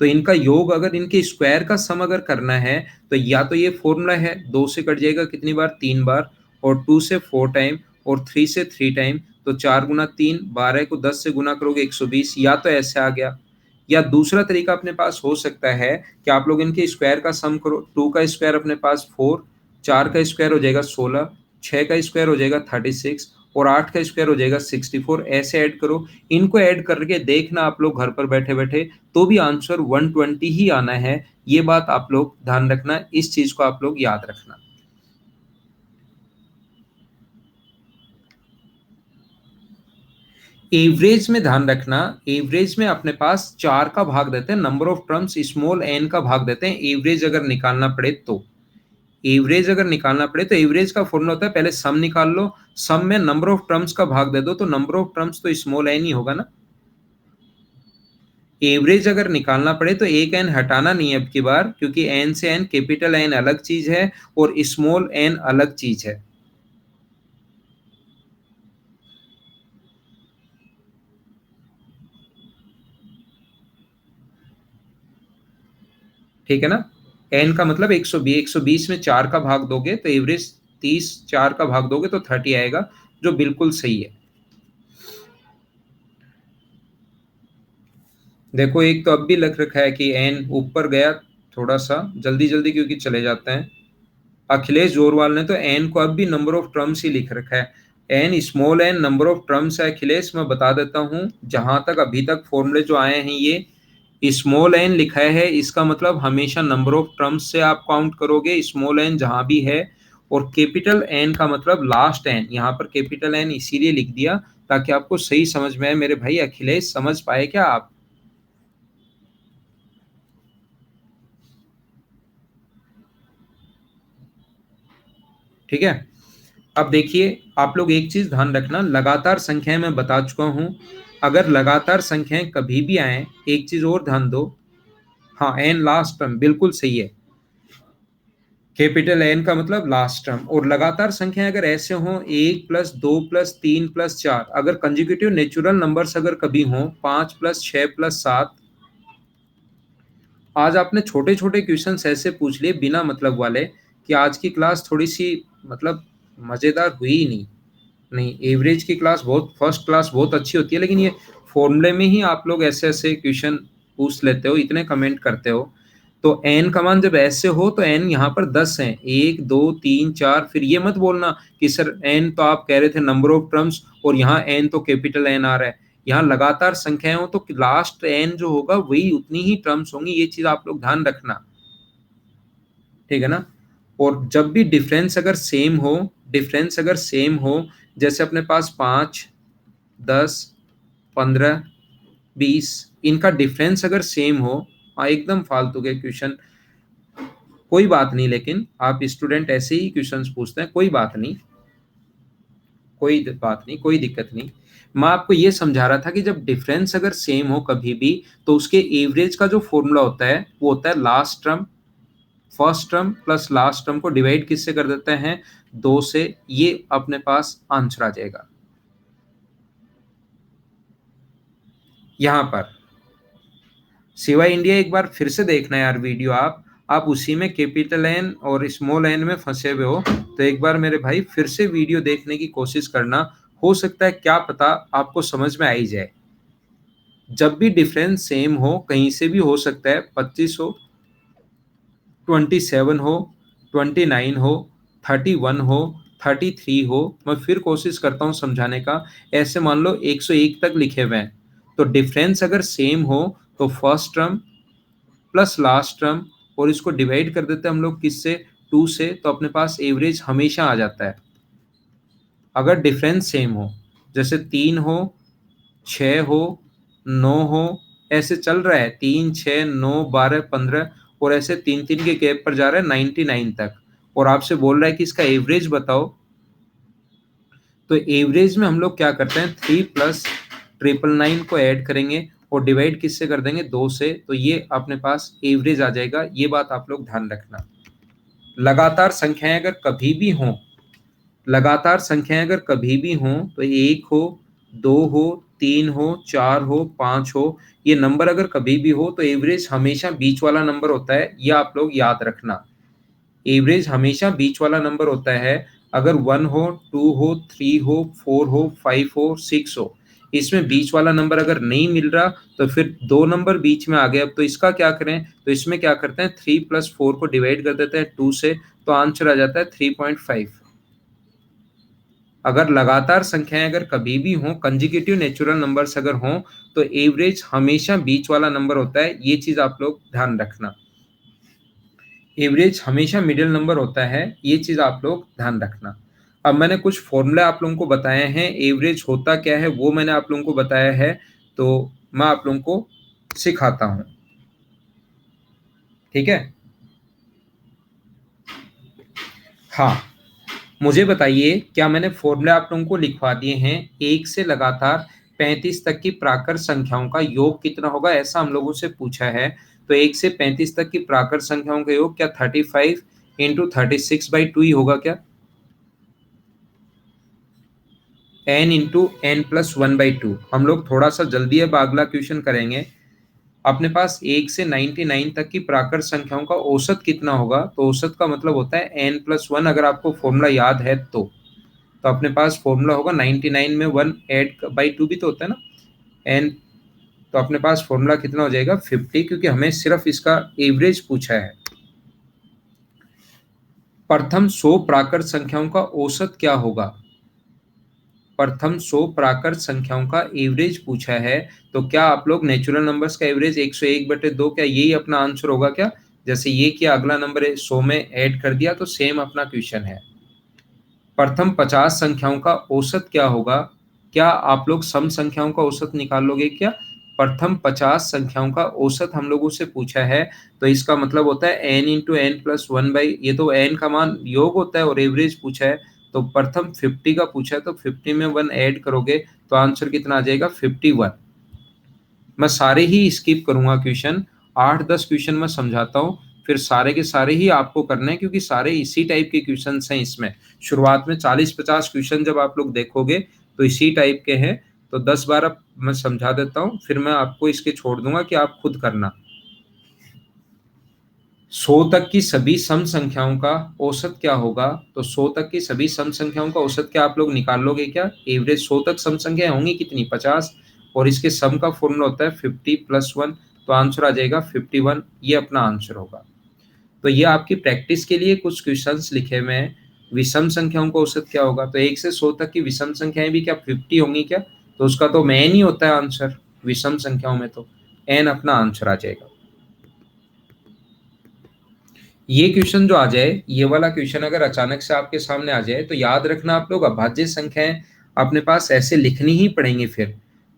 S1: तो इनका योग अगर इनके स्क्वायर का सम अगर करना है तो या तो ये फॉर्मूला है, 2 से कट जाएगा कितनी बार, 3 बार, और 2 से 4 टाइम, और 3 से 3 टाइम, तो 4 गुना 3, 12 को 10 से गुना करोगे 120, या तो ऐसे आ गया। या दूसरा तरीका अपने पास हो सकता है कि आप लोग इनके स्क्वायर का सम करो। 2 का स्क्वायर अपने पास 4, 4 का स्क्वायर हो जाएगा 16, 6 का स्क्वायर हो जाएगा 36, और 8 का स्क्वायर हो जाएगा 64, ऐसे ऐड करो। इनको ऐड करके देखना आप लोग घर पर बैठे बैठे, तो भी आंसर 120 ही आना है। ये बात आप लोग ध्यान रखना, इस चीज को आप लोग याद रखना। एवरेज में ध्यान रखना, एवरेज में अपने पास 4 का भाग देते हैं, number of terms small n का भाग देते हैं एवरेज अगर निकालना पड़े तो। एवरेज अगर निकालना पड़े तो एवरेज का फॉर्मूला होता है, पहले सम निकाल लो, सम में नंबर ऑफ टर्म्स का भाग दे दो, तो नंबर ऑफ टर्म्स तो स्मॉल एन ही होगा ना। एवरेज अगर निकालना पड़े तो एक एन हटाना नहीं है अब की बार, क्योंकि एन से एन, कैपिटल एन अलग चीज है और स्मॉल एन अलग चीज है। ठीक है ना। एन का मतलब 120, 120 में 4 का भाग दोगे तो एवरेज 30, 4 का भाग दोगे तो 30 आएगा, जो बिल्कुल सही है। देखो एक तो अब भी लिख रखा है कि एन ऊपर गया थोड़ा सा जल्दी जल्दी क्योंकि चले जाते हैं। अखिलेश जोरवाल ने तो एन को अब भी नंबर ऑफ टर्म्स ही लिख रखा है। N small n number of terms है अखिलेश, मैं बता देता हूं, जहां तक अभी तक फॉर्मूले जो आए हैं ये स्मॉल एन लिखा है, इसका मतलब हमेशा नंबर ऑफ टर्म्स से आप काउंट करोगे स्मॉल एन जहां भी है। और कैपिटल एन का मतलब लास्ट एन, यहाँ पर कैपिटल एन इसीलिए लिख दिया ताकि आपको सही समझ में आए मेरे भाई। अखिलेश समझ पाए क्या आप? ठीक है। अब देखिए आप लोग एक चीज ध्यान रखना, लगातार संख्याएं मैं बता चुका हूं, अगर लगातार संख्याएं कभी भी आए, एक चीज और ध्यान दो। हाँ, एन लास्ट टर्म बिल्कुल सही है, कैपिटल एन का मतलब लास्ट टर्म। और लगातार संख्याएं अगर ऐसे हों, 1 + 2 + 3 + 4, अगर कंजिक्यूटिव नेचुरल नंबर्स अगर कभी हों, 5 + 6 + 7, आज आपने छोटे छोटे क्वेश्चंस ऐसे पूछ लिए बिना मतलब वाले कि आज की क्लास थोड़ी सी मतलब मजेदार हुई ही नहीं। नहीं, एवरेज की क्लास बहुत, फर्स्ट क्लास बहुत अच्छी होती है, लेकिन ये फॉर्मूले में ही आप लोग ऐसे ऐसे क्वेश्चन पूछ लेते हो, इतने कमेंट करते हो। तो एन का मान जब ऐसे हो तो एन यहाँ पर 10 है, 1 2 3 4, फिर ये मत बोलना कि सर एन तो आप कह रहे थे नंबर ऑफ टर्म्स और यहाँ एन तो कैपिटल एन आ रहा है। यहाँ लगातार संख्याएं हो तो लास्ट एन जो होगा वही उतनी ही टर्म्स होंगी, ये चीज आप लोग ध्यान रखना। ठीक है ना। और जब भी डिफरेंस अगर सेम हो, डिफरेंस अगर सेम हो, जैसे अपने पास 5, 10, 15, 20, इनका डिफरेंस अगर सेम हो, हाँ एकदम फालतू के क्वेश्चन, कोई बात नहीं, लेकिन आप स्टूडेंट ऐसे ही क्वेश्चंस पूछते हैं, कोई बात नहीं, कोई बात नहीं, कोई दिक्कत नहीं। मैं आपको ये समझा रहा था कि जब डिफरेंस अगर सेम हो कभी भी, तो उसके एवरेज का जो फॉर्मूला होता है वो होता है last term, first term plus last term को डिवाइड किससे कर देते हैं, 2 से, ये अपने पास आंसर आ जाएगा। यहां पर सिवाय इंडिया एक बार फिर से देखना यार वीडियो, आप उसी में कैपिटल एन और स्मॉल एन में फंसे हुए हो, तो एक बार मेरे भाई फिर से वीडियो देखने की कोशिश करना, हो सकता है क्या पता आपको समझ में आ ही जाए। जब भी डिफरेंस सेम हो, कहीं से भी हो सकता है, 25 हो, 27 हो, 29 हो, 31 हो, 33 हो, मैं फिर कोशिश करता हूँ समझाने का। ऐसे मान लो 101 तक लिखे हुए हैं, तो डिफरेंस अगर सेम हो तो first term plus last term, और इसको डिवाइड कर देते हैं हम लोग किससे, 2 से, तो अपने पास एवरेज हमेशा आ जाता है। अगर डिफरेंस सेम हो, जैसे 3 हो, 6 हो, 9 हो, ऐसे चल रहा है, 3 6 9 12 15, और ऐसे 3 3 के गैप पर जा रहा है 99 तक, और आपसे बोल रहा है कि इसका एवरेज बताओ। तो एवरेज में हम लोग क्या करते हैं, 3 + 999 को ऐड करेंगे और डिवाइड किससे कर देंगे, 2 से, तो ये अपने पास एवरेज आ जाएगा। ये बात आप लोग ध्यान रखना। लगातार संख्याएं अगर कभी भी हों, लगातार संख्याएं अगर कभी भी हों, तो 1 हो, 2 हो, 3 हो, 4 हो, 5 हो, ये नंबर अगर कभी भी हो तो एवरेज हमेशा बीच वाला नंबर होता है, ये आप लोग याद रखना। एवरेज हमेशा बीच वाला नंबर होता है। अगर 1 हो, 2 हो, 3 हो, 4 हो, 5 हो, 6 हो, इसमें बीच वाला नंबर अगर नहीं मिल रहा तो फिर दो नंबर बीच में आ गए। अब तो इसका क्या करें, तो इसमें क्या करते हैं, 3 प्लस 4 को डिवाइड कर देते हैं 2 से, तो आंसर आ जाता है 3.5। अगर लगातार संख्याएं अगर कभी भी हों, कंजिक्यूटिव नेचुरल नंबर्स अगर हों, तो एवरेज हमेशा बीच वाला नंबर होता है, ये चीज आप लोग ध्यान रखना। एवरेज हमेशा मिडिल नंबर होता है, ये चीज आप लोग ध्यान रखना। अब मैंने कुछ फॉर्मूले आप लोगों को बताए हैं, एवरेज होता क्या है वो मैंने आप लोगों को बताया है, तो मैं आप लोगों को सिखाता हूं। ठीक है, हाँ, मुझे बताइए, क्या मैंने फॉर्मूले आप लोगों को लिखवा दिए हैं, एक से लगातार 35 तक की प्राकृत संख्याओं का योग कितना होगा, ऐसा हम लोगों से पूछा है। तो एक से 35 तक की प्राकृत संख्याओं का योग क्या 35 इंटू 36/2 ही होगा क्या? n into n plus 1/2। हम लोग थोड़ा सा जल्दी अब अगला क्वेश्चन करेंगे। अपने पास 1 से 99 तक की प्राकृत संख्याओं का औसत कितना होगा, तो औसत का मतलब होता है n+1, अगर आपको फॉर्मूला याद है तो अपने पास फॉर्मूला होगा 99 में 1 ऐड बाई 2 भी तो होता है ना, n। तो अपने पास फॉर्मूला कितना हो जाएगा 50, क्योंकि हमें सिर्फ इसका एवरेज पूछा है। प्रथम 100 प्राकृत संख्याओं का औसत क्या होगा, प्रथम 100 प्राकृत संख्याओं का एवरेज पूछा है। तो क्या आप लोग नेचुरल नंबर्स का एवरेज 101/2, क्या यही अपना आंसर होगा क्या? जैसे ये किया, अगला नंबर 100 में ऐड कर दिया, तो सेम अपना क्वेश्चन है। प्रथम 50 संख्याओं का औसत क्या होगा, क्या आप लोग सम संख्याओं का औसत निकाल लोगे क्या? प्रथम 50 संख्याओं का औसत हम लोगों से पूछा है, तो इसका मतलब होता है n इंटू एन प्लस 1/, ये तो n का मान योग होता है और एवरेज पूछा है। तो प्रथम 50 का पूछा है, तो 50 में 1 ऐड करोगे तो आंसर कितना आ जाएगा 51। मैं सारे ही स्किप करूंगा क्वेश्चन, 8-10 क्वेश्चन मैं समझाता हूँ, फिर सारे के सारे ही आपको करने हैं, क्योंकि सारे इसी टाइप के क्वेश्चन हैं इसमें। शुरुआत में 40-50 क्वेश्चन जब आप लोग देखोगे तो इसी टाइप के हैं। तो 10-12 मैं समझा देता हूँ, फिर मैं आपको इसके छोड़ दूंगा कि आप खुद करना। 100 तक की सभी सम संख्याओं का औसत क्या होगा, तो 100 तक की सभी सम संख्याओं का औसत क्या आप लोग निकाल लोगे क्या? एवरेज 100 तक सम संख्याएं होंगी कितनी, 50, और इसके सम का फॉर्मूला होता है 50+1, तो आंसर आ जाएगा 51, ये अपना आंसर होगा। तो ये आपकी प्रैक्टिस के लिए कुछ क्वेश्चंस लिखे हुए हैं। विषम संख्याओं का औसत क्या होगा, तो 1 से 100 तक की विषम संख्याएं भी क्या 50 होंगी क्या? तो उसका तो एन ही होता है आंसर, विषम संख्याओं में तो एन अपना आंसर आ जाएगा। ये क्वेश्चन जो आ जाए, ये वाला क्वेश्चन अगर अचानक से आपके सामने आ जाए, तो याद रखना आप लोग अभाज्य संख्याएं अपने पास ऐसे लिखनी ही पड़ेंगी। फिर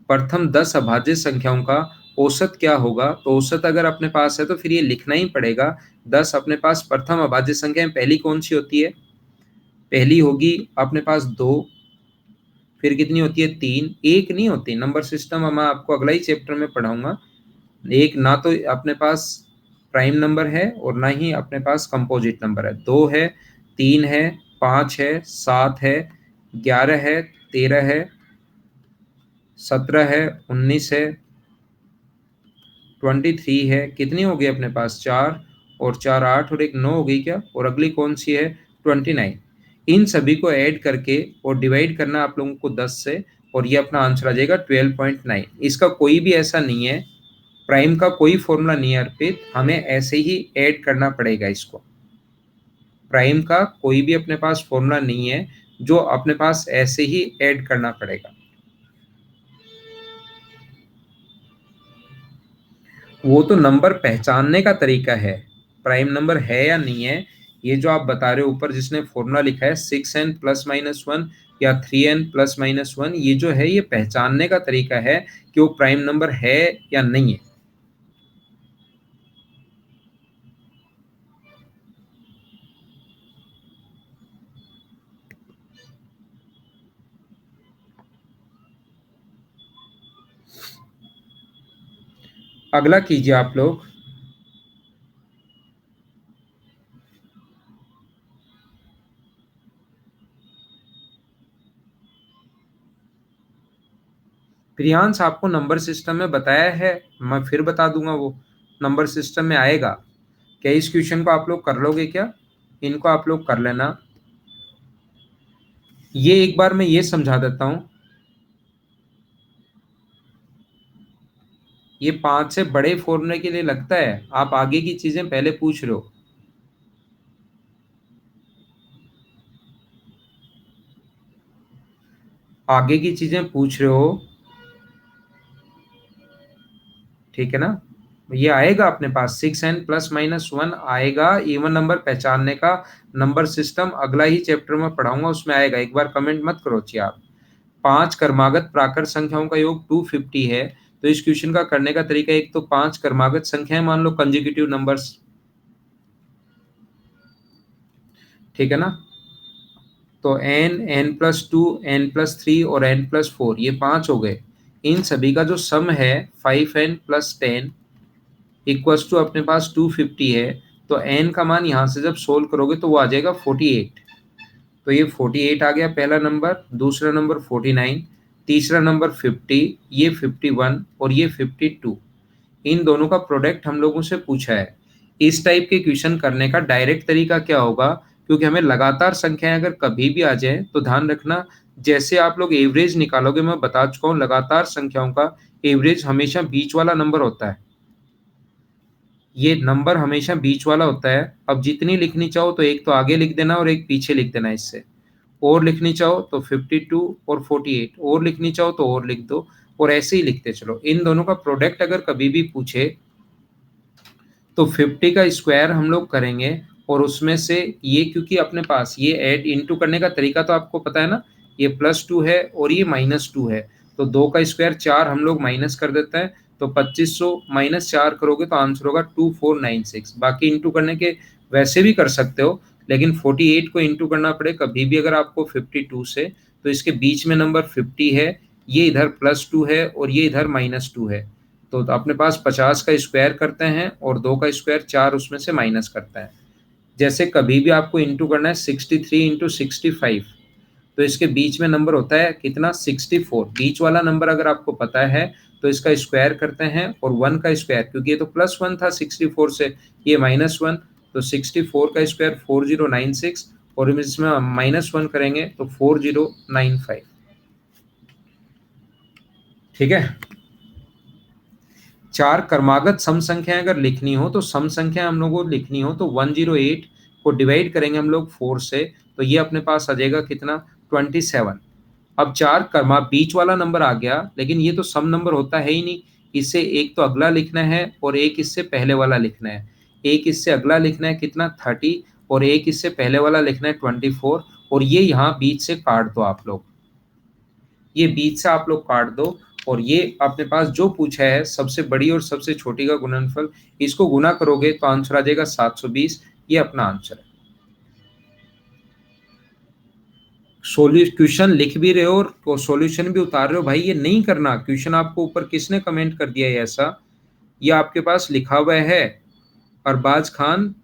S1: प्रथम 10 अभाज्य संख्याओं का औसत क्या होगा, तो औसत अगर अपने पास है तो फिर ये लिखना ही पड़ेगा। 10 अपने पास प्रथम अभाज्य संख्याएं पहली कौन सी होती है, पहली होगी अपने पास 2, फिर कितनी होती है 3, एक नहीं होती। नंबर सिस्टम मैं आपको अगला ही चैप्टर में पढ़ाऊंगा। एक ना तो अपने पास प्राइम नंबर है और ना ही अपने पास कंपोजिट नंबर है। 2 है, 3 है, 5 है, 7 है, 11 है, 13 है, 17 है, 19 है, 23 है, कितनी हो गई अपने पास 4, और 4 8, और एक 9 हो गई क्या, और अगली कौन सी है 29। इन सभी को ऐड करके और डिवाइड करना आप लोगों को 10 से, और ये अपना आंसर आ जाएगा 12.9। इसका कोई भी ऐसा नहीं है, प्राइम का कोई फॉर्मूला नहीं है अर्पित, हमें ऐसे ही ऐड करना पड़ेगा इसको। प्राइम का कोई भी अपने पास फॉर्मूला नहीं है, जो अपने पास ऐसे ही ऐड करना पड़ेगा। वो तो नंबर पहचानने का तरीका है, प्राइम नंबर है या नहीं है। ये जो आप बता रहे हो ऊपर जिसने फॉर्मूला लिखा है 6n+-1 या 3n+-1, ये जो है ये पहचानने का तरीका है कि वो प्राइम नंबर है या नहीं है। अगला कीजिए आप लोग। प्रियांश आपको नंबर सिस्टम में बताया है, मैं फिर बता दूंगा, वो नंबर सिस्टम में आएगा। क्या इस क्वेश्चन को आप लोग कर लोगे क्या? इनको आप लोग कर लेना। ये एक बार मैं ये समझा देता हूं, ये 5 से बड़े फॉर्मूले के लिए लगता है, आप आगे की चीजें पहले पूछ रहे हो। आगे की चीजें पूछ रहे हो, ठीक है ना? ये आएगा अपने पास 6n ± 1 आएगा। इवन नंबर पहचानने का नंबर सिस्टम अगला ही चैप्टर में पढ़ाऊंगा, उसमें आएगा। एक बार कमेंट मत करो चाहिए आप। 5 क्रमागत प्राकृत संख्याओं का योग 250 है। तो इस क्वेश्चन का करने का तरीका, एक तो 5 क्रमागत संख्याएं मान लो, कंजिक्यूटिव नंबर्स, ठीक है ना? तो n+2 n+3 और n+4 ये 5 हो गए। इन सभी का जो सम है 5n+10 इक्वल्स टू अपने पास 250 है। तो n का मान यहां से जब सोल्व करोगे तो वो आ जाएगा 48। तो ये 48 आ गया पहला नंबर, दूसरा नंबर 49, तीसरा नंबर 50, ये 51 और ये 52। इन दोनों का प्रोडक्ट हम लोगों से पूछा है। इस टाइप के क्वेश्चन करने का डायरेक्ट तरीका क्या होगा, क्योंकि हमें लगातार संख्याएं अगर कभी भी आ जाए तो ध्यान रखना, जैसे आप लोग एवरेज निकालोगे, मैं बता चुका हूँ लगातार संख्याओं का एवरेज हमेशा बीच वाला नंबर होता है। ये नंबर हमेशा बीच वाला होता है। अब जितनी लिखनी चाहो तो एक तो आगे लिख देना और एक पीछे लिख देना, इससे और लिखनी चाहो तो 52 और 48 और लिखनी चाहो तो और लिख दो, और ऐसे ही लिखते चलो। इन दोनों का प्रोडक्ट अगर कभी भी पूछे तो 50 का स्क्वायर हम लोग करेंगे, और उसमें से ये, क्योंकि अपने पास ये ऐड इनटू करने का तरीका तो आपको पता है ना, ये +2 है और ये -2 है, तो 2 का स्क्वायर 4 हम लोग माइनस कर देते हैं। तो 2500 -4 करोगे तो आंसर होगा 2496। बाकी इंटू करने के वैसे भी कर सकते हो, लेकिन 48 को इंटू करना पड़े कभी भी अगर आपको 52 से, तो इसके बीच में नंबर 50 है, ये इधर +2 है और ये इधर -2 है। तो अपने पास 50 का स्क्वायर करते हैं और 2 का स्क्वायर 4 उसमें से माइनस करते हैं। जैसे कभी भी आपको इंटू करना है 63 इंटू 65, तो इसके बीच में नंबर होता है कितना, 64। बीच वाला नंबर अगर आपको पता है तो इसका स्क्वायर करते हैं, और 1 का स्क्वायर, क्योंकि ये तो +1 था 64 से, ये -1, तो 64 का स्क्वायर 4096, और इसमें -1 करेंगे तो 4095। ठीक है। 4 क्रमागत सम संख्याएं अगर लिखनी हो, तो सम संख्या हम लोगों को लिखनी हो तो 108 को डिवाइड करेंगे हम लोग 4 से, तो ये अपने पास आ जाएगा कितना, 27। अब 4 कर्मा बीच वाला नंबर आ गया, लेकिन ये तो सम नंबर होता है ही नहीं, इससे एक तो अगला लिखना है और एक इससे पहले वाला लिखना है। एक इससे अगला लिखना है कितना, 30, और एक इससे पहले वाला लिखना है 24, और ये यहाँ बीच से काट दो आप लोग, ये बीच से आप लोग काट दो, और ये अपने पास जो पूछा है सबसे बड़ी और सबसे छोटी का गुणनफल, इसको गुना करोगे तो आंसर आ जाएगा 720। ये अपना आंसर है। क्वेश्चन लिख भी रहे हो और सॉल्यूशन भी उतार रहे हो, भाई ये नहीं करना। क्वेश्चन आपको ऊपर किसने कमेंट कर दिया है ऐसा, ये आपके पास लिखा हुआ है। अरबाज खान,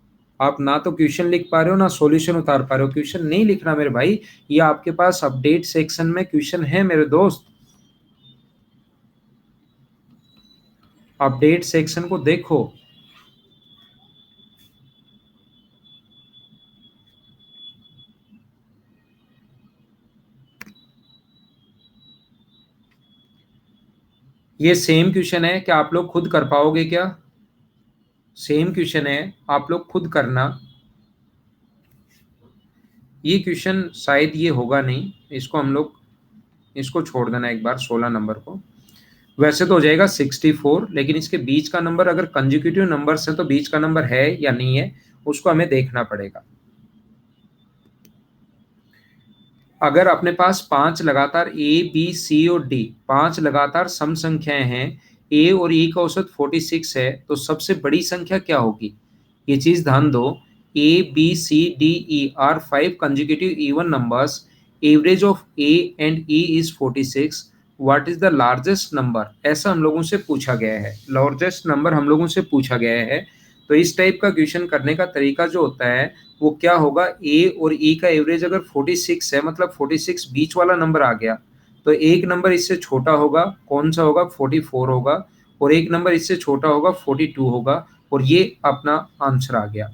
S1: आप ना तो क्वेश्चन लिख पा रहे हो ना सॉल्यूशन उतार पा रहे हो। क्वेश्चन नहीं लिखना मेरे भाई, ये आपके पास अपडेट सेक्शन में क्वेश्चन है मेरे दोस्त, अपडेट सेक्शन को देखो। ये सेम क्वेश्चन है, क्या आप लोग खुद कर पाओगे क्या? सेम क्वेश्चन है, आप लोग खुद करना। ये क्वेश्चन शायद ये होगा नहीं, इसको हम लोग, इसको छोड़ देना एक बार, 16 नंबर को। वैसे तो हो जाएगा 64, लेकिन इसके बीच का नंबर अगर कंजिक्यूटिव नंबर है तो बीच का नंबर है या नहीं है, उसको हमें देखना पड़ेगा। अगर अपने पास 5 लगातार ए बी सी और डी 5 लगातार सम संख्याएं हैं, ए और ई का औसत 46 है, तो सबसे बड़ी संख्या क्या होगी? ये चीज ध्यान दो। A B C D E are 5 consecutive even numbers, average of A and E is 46, what is the largest number, ऐसा हम लोगों से पूछा गया है। लार्जेस्ट नंबर हम लोगों से पूछा गया है। तो इस टाइप का क्वेश्चन करने का तरीका जो होता है वो क्या होगा, ए और ई का एवरेज अगर 46 है, मतलब 46 बीच वाला नंबर आ गया, तो एक नंबर इससे छोटा होगा, कौन सा होगा? 44 होगा, और एक नंबर इससे छोटा होगा, 42 होगा, और ये अपना आंसर आ गया।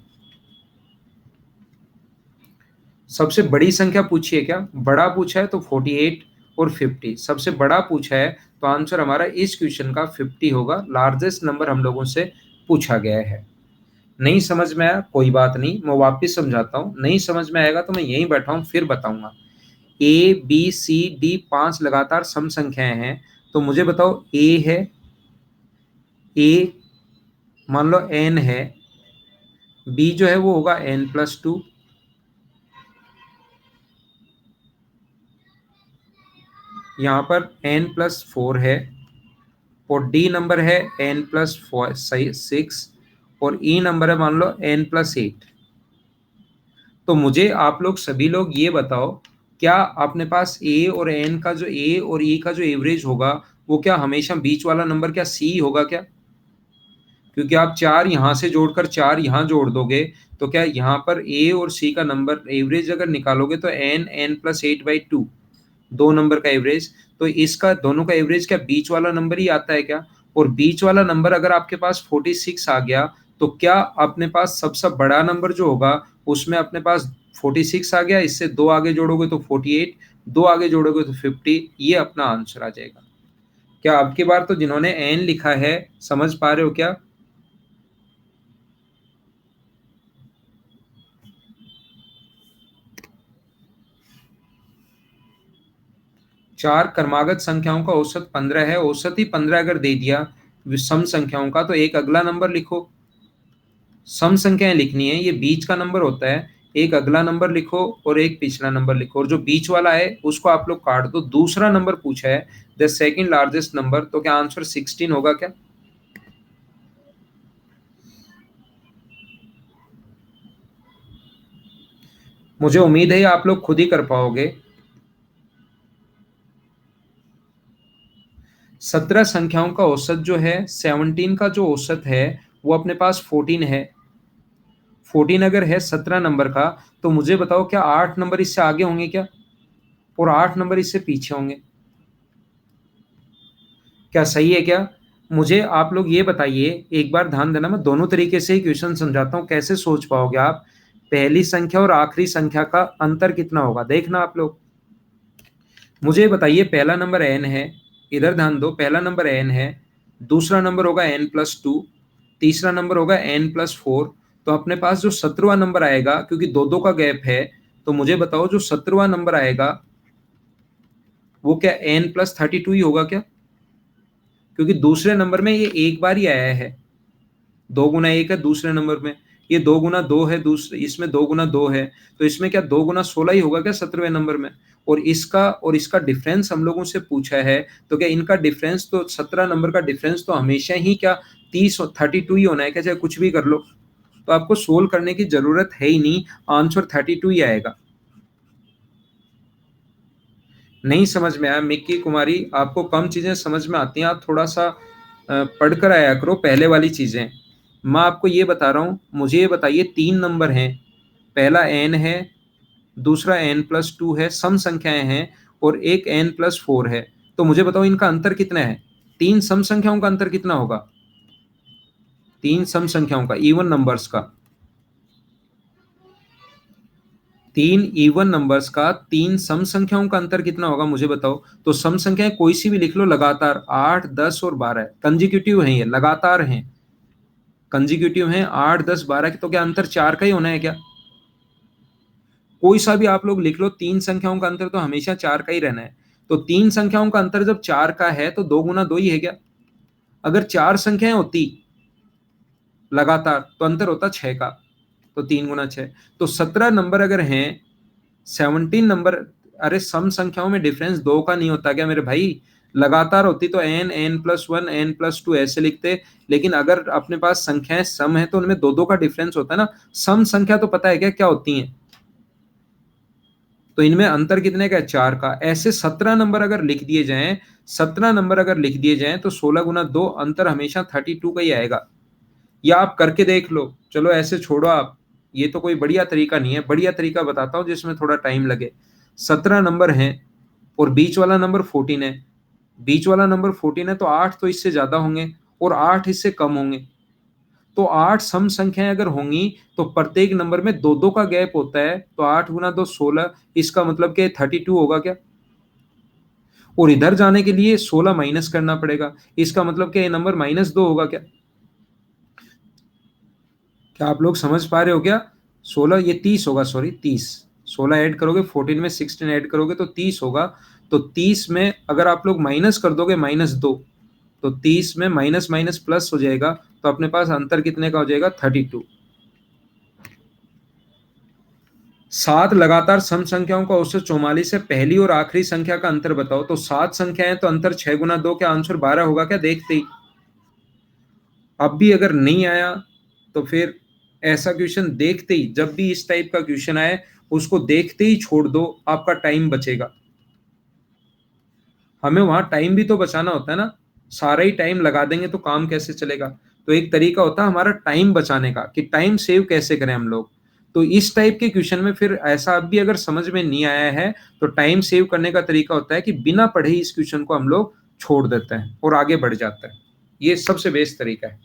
S1: सबसे बड़ी संख्या पूछी है क्या? बड़ा पूछा है तो 48 और 50, सबसे बड़ा पूछा है तो आंसर हमारा इस क्वेश्चन का 50 होगा। लार्जेस्ट नंबर हम लोगों से पूछा गया है। नहीं समझ में आया? कोई बात नहीं, मैं वापस समझाता हूँ। नहीं समझ में आएगा तो मैं यहीं बैठा हूँ फिर बताऊंगा। ए बी सी डी 5 लगातार सम संख्याएं हैं, तो मुझे बताओ ए है, ए मान लो एन है, बी जो है वो होगा n+2, यहाँ पर n+4 है, और डी नंबर है n+6, और ई नंबर है मान लो n+8। तो मुझे आप लोग सभी लोग ये बताओ, क्या अपने पास ए और एन का जो ए और ई का जो एवरेज होगा वो क्या हमेशा बीच वाला नंबर क्या सी होगा क्या? क्योंकि आप 4 यहाँ से जोड़कर 4 यहाँ जोड़ दोगे, तो क्या यहाँ पर ए और सी का नंबर एवरेज अगर निकालोगे तो n+8/2, दो नंबर का एवरेज, तो इसका दोनों का एवरेज क्या बीच वाला नंबर ही आता है क्या? और बीच वाला नंबर अगर आपके पास 46 आ गया, तो क्या अपने पास सबसे बड़ा नंबर जो होगा उसमें अपने पास 46 आ गया, इससे दो आगे जोड़ोगे तो 48, दो आगे जोड़ोगे तो 50, ये अपना आंसर आ जाएगा। क्या अब की बार तो जिन्होंने एन लिखा है समझ पा रहे हो क्या? चार क्रमागत संख्याओं का औसत 15 है, औसत ही 15 अगर दे दिया सम संख्याओं का, तो एक अगला नंबर लिखो। सम संख्याएं लिखनी है, ये बीच का नंबर होता है, एक अगला नंबर लिखो और एक पिछला नंबर लिखो, और जो बीच वाला है उसको आप लोग काट दो। दूसरा नंबर पूछा है द सेकंड लार्जेस्ट नंबर, तो क्या आंसर 16 होगा क्या? मुझे उम्मीद है आप लोग खुद ही कर पाओगे। 17 संख्याओं का औसत जो है, 17 का जो औसत है वो अपने पास 14 है। 14 अगर है 17 नंबर का, तो मुझे बताओ क्या 8 नंबर इससे आगे होंगे क्या, और 8 नंबर इससे पीछे होंगे? क्या सही है क्या? मुझे आप लोग ये बताइए, एक बार ध्यान देना, मैं दोनों तरीके से ही क्वेश्चन समझाता हूँ, कैसे सोच पाओगे आप। पहली संख्या और आखिरी संख्या का अंतर कितना होगा, देखना आप लोग। मुझे बताइए, पहला नंबर एन है, इधर ध्यान दो, पहला नंबर एन है, दूसरा नंबर होगा n+2, तीसरा नंबर होगा n+4, तो अपने पास जो 17वां नंबर आएगा, क्योंकि दो दो का गैप है, तो मुझे बताओ जो 17वां नंबर आएगा वो क्या n+32 ही होगा क्या? क्योंकि दूसरे नंबर में ये एक बार ही आया है, 2 गुना 1 है दूसरे नंबर में, ये 2 गुना 2 है दूसरे, इसमें 2 गुना 2 है, तो इसमें क्या 2 गुना 16 ही होगा क्या 17वें नंबर में? और इसका डिफरेंस हम लोगों से पूछा है, तो क्या इनका डिफरेंस तो 17 नंबर का डिफरेंस तो हमेशा ही क्या 30 और 32 ही होना है क्या, चाहे कुछ भी कर लो? तो आपको सोल्व करने की जरूरत है ही नहीं, आंसर 32 ही आएगा। नहीं समझ में आया मिक्की कुमारी? आपको कम चीजें समझ में आती हैं, आप थोड़ा सा पढ़कर आया करो पहले वाली चीजें। मैं आपको ये बता रहा हूँ, मुझे ये बताइए, 3 नंबर हैं, पहला एन है, दूसरा n+2 है, सम संख्याएं हैं, और एक n+4 है, तो मुझे बताओ इनका अंतर कितना है? तीन सम संख्याओं का अंतर कितना होगा? तीन सम संख्याओं का, इवन नंबर्स का, तीन इवन नंबर्स का तीन सम संख्याओं का अंतर कितना होगा मुझे बताओ। तो सम संख्याएं कोई सी भी लिख लो लगातार, 8, 10 और 12 कंजिक्यूटिव हैं, ये लगातार हैं, कंजिक्यूटिव हैं 8, 10, 12 की, तो क्या अंतर 4 का ही होना है क्या? कोई सा भी आप लोग लिख लो, तीन संख्याओं का अंतर तो हमेशा 4 का ही रहना है। तो तीन संख्याओं का अंतर जब 4 का है तो 2 गुना 2 ही है क्या? अगर चार संख्याएं होती लगातार तो अंतर होता 6 का, तो 3 गुना 6, तो 17 नंबर अगर हैं, 17 नंबर, अरे सम संख्याओं में डिफरेंस 2 का नहीं होता क्या मेरे भाई? लगातार होती तो n+1 n+2 ऐसे लिखते, लेकिन अगर अपने पास संख्याएं सम है तो उनमें दो दो का डिफरेंस होता है ना। सम संख्या तो पता है क्या क्या होती हैं, तो इनमें अंतर कितने का है? 4 का। ऐसे 17 नंबर अगर लिख दिए जाएं, 17 नंबर अगर लिख दिए जाएं, तो 16 गुना 2 अंतर हमेशा 32 का ही आएगा। या आप करके देख लो, चलो ऐसे छोड़ो आप, ये तो कोई बढ़िया तरीका नहीं है, बढ़िया तरीका बताता हूँ जिसमें थोड़ा टाइम लगे। 17 नंबर हैं, और बीच वाला नंबर 14 है, बीच वाला नंबर 14 है, तो 8 तो इससे ज्यादा होंगे और 8 इससे कम होंगे। तो 8 सम संख्याएं अगर होंगी तो प्रत्येक नंबर में दो दो का गैप होता है, तो 8 गुना 2 16, इसका मतलब कि 32 होगा क्या? और इधर जाने के लिए 16 माइनस करना पड़ेगा, इसका मतलब कि ये नंबर -2 होगा क्या? क्या आप लोग समझ पा रहे हो क्या? 16 ये 30 होगा, सॉरी 30, 16 ऐड करोगे 14 में 16 ऐड करोगे तो 30 होगा। तो 30 में अगर आप लोग माइनस कर दोगे -2, तो 30 में माइनस माइनस प्लस हो जाएगा, तो अपने पास अंतर कितने का हो जाएगा? 32। 7 लगातार सम संख्याओं का औसत 44 है, पहली और आखिरी संख्या का अंतर बताओ। तो 7 संख्याएं तो अंतर 6 गुना 2, क्या आंसर 12 होगा क्या? देखते ही अब भी अगर नहीं आया तो फिर ऐसा क्वेश्चन देखते ही, जब भी इस टाइप का क्वेश्चन आए उसको देखते ही छोड़ दो, आपका टाइम बचेगा। हमें वहां टाइम भी तो बचाना होता है ना, सारा ही टाइम लगा देंगे तो काम कैसे चलेगा? तो एक तरीका होता है हमारा टाइम बचाने का, कि टाइम सेव कैसे करें हम लोग। तो इस टाइप के क्वेश्चन में फिर ऐसा अब भी अगर समझ में नहीं आया है, तो टाइम सेव करने का तरीका होता है कि बिना पढ़े ही इस क्वेश्चन को हम लोग छोड़ देते हैं और आगे बढ़ जाता है। ये सबसे बेस्ट तरीका है।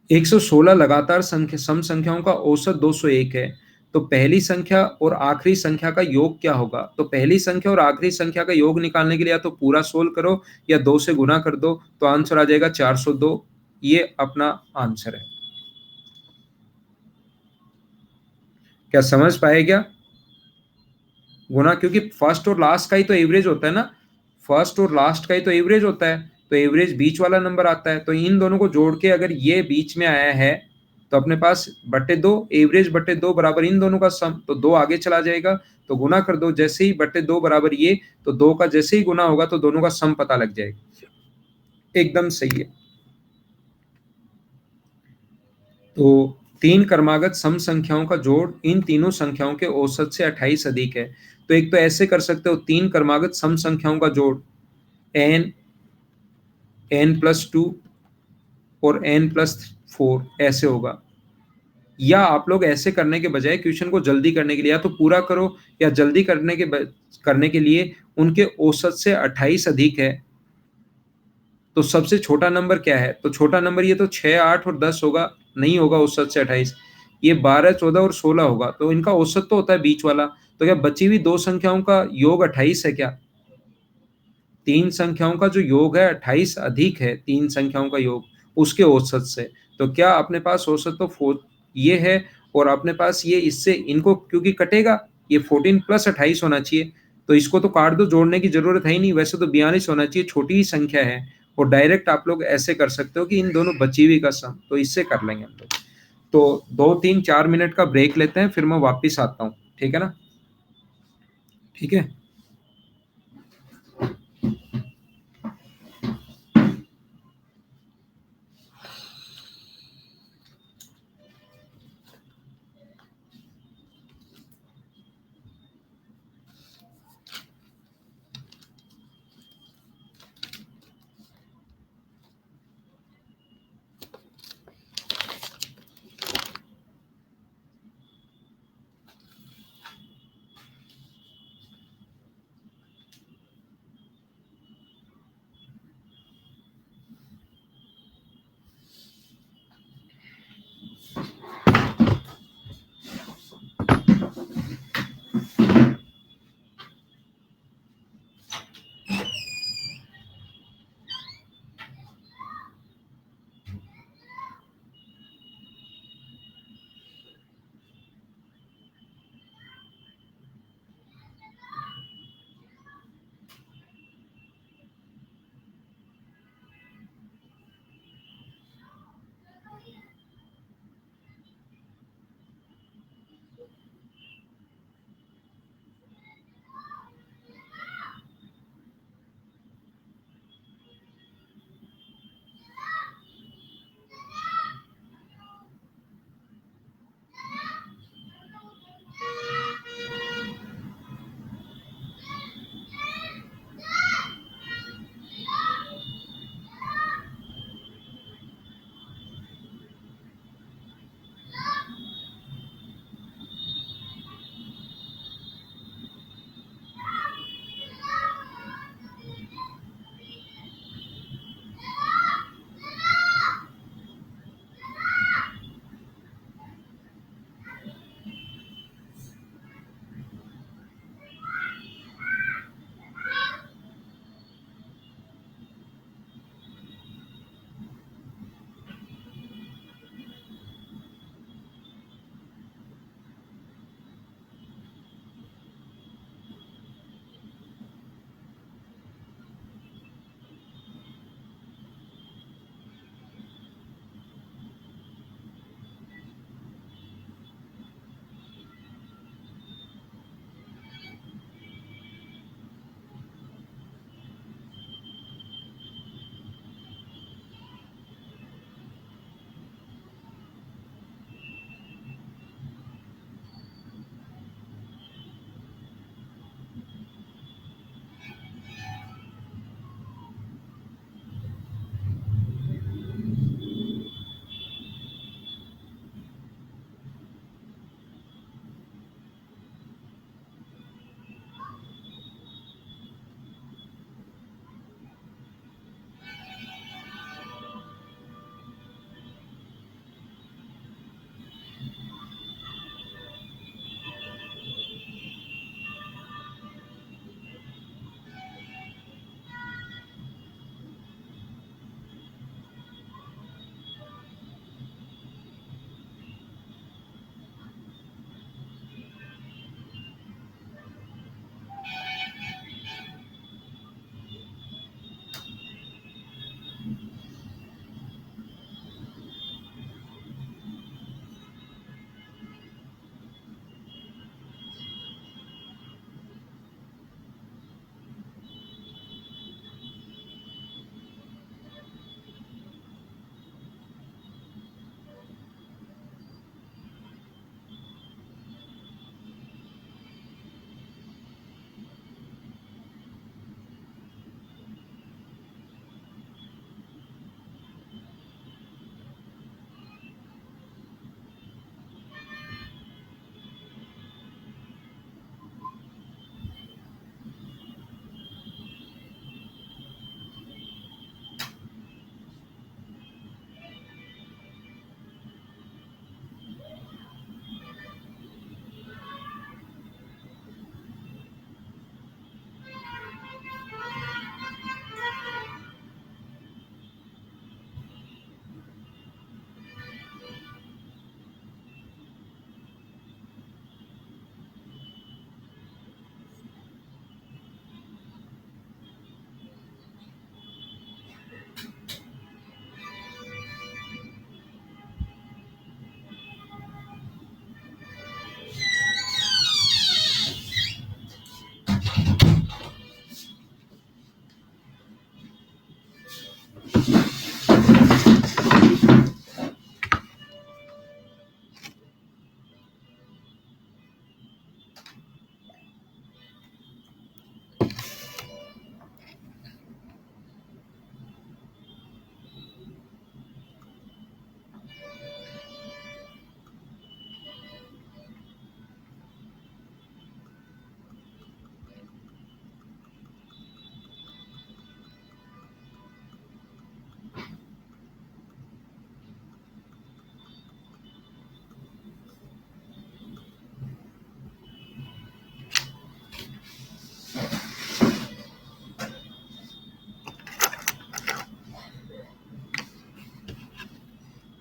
S1: 116 लगातार संख्या सम संख्याओं का औसत 201 है, तो पहली संख्या और आखिरी संख्या का योग क्या होगा? तो पहली संख्या और आखिरी संख्या का योग निकालने के लिए या तो पूरा सोल्व करो या 2 से गुना कर दो, तो आंसर आ जाएगा 402। ये अपना आंसर है। क्या समझ पाए क्या? गुना, क्योंकि फर्स्ट और लास्ट का ही तो एवरेज होता है ना, फर्स्ट और लास्ट का ही तो एवरेज होता है, तो एवरेज बीच वाला नंबर आता है, तो इन दोनों को जोड़ के अगर ये बीच में आया है तो अपने पास /2, एवरेज /2 बराबर इन दोनों का सम, तो 2 आगे चला जाएगा, तो गुना कर दो, जैसे ही /2 बराबर ये, तो 2 का जैसे ही गुना होगा तो दोनों का सम पता लग जाएगा। एकदम सही है। तो 3 क्रमागत सम संख्याओं का जोड़ इन तीनों संख्याओं के औसत से 28 अधिक है। तो एक तो ऐसे कर सकते हो, 3 क्रमागत सम संख्याओं का जोड़ n, n+2 और n+4 ऐसे होगा। या आप लोग ऐसे करने के बजाय क्वेश्चन को जल्दी करने के लिए या तो पूरा करो, या जल्दी करने के लिए उनके औसत से 28 अधिक है, तो सबसे छोटा नंबर क्या है? तो छोटा नंबर ये तो 6, 8 और 10 होगा, नहीं होगा औसत से 28। ये 12, 14 और 16 होगा, तो इनका औसत तो होता है बीच वाला। तो क्या बची हुई दो संख्याओं का योग 28 है क्या? तीन संख्याओं का जो योग है 28 अधिक है, तीन संख्याओं का योग उसके औसत से। तो क्या अपने पास औसत तो ये है, और अपने पास ये, इससे इनको क्योंकि कटेगा, ये 14 + 28 होना चाहिए, तो इसको तो काट दो, जोड़ने की जरूरत है ही नहीं, वैसे तो 42 होना चाहिए, छोटी ही संख्या है। और डायरेक्ट आप लोग ऐसे कर सकते हो कि इन दोनों बची हुई का सम, तो इससे कर लेंगे हम लोग। तो 2 3 4 मिनट का ब्रेक लेते हैं, फिर मैं वापिस आता हूँ, ठीक है ना? ठीक है।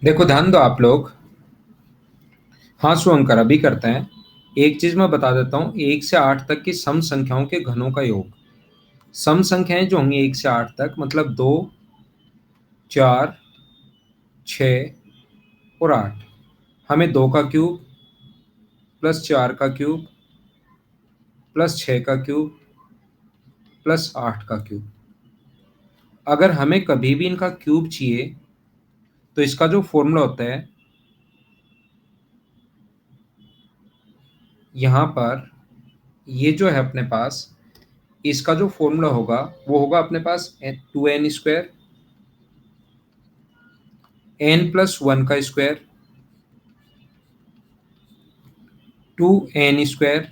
S1: देखो ध्यान दो आप लोग। हाँ शुभंकर, अभी करते हैं। एक चीज मैं बता देता हूँ, 1 से 8 तक की सम संख्याओं के घनों का योग। सम संख्याएं जो होंगी 1 से 8 तक, मतलब 2, 4, 6 और 8। हमें 2 का क्यूब प्लस 4 का क्यूब प्लस 6 का क्यूब प्लस 8 का क्यूब। अगर हमें कभी भी इनका क्यूब चाहिए तो इसका जो फॉर्मूला होता है, यहाँ पर ये जो है अपने पास, इसका जो फॉर्मूला होगा वो होगा अपने पास 2n² n+1 का स्क्वायर 2n²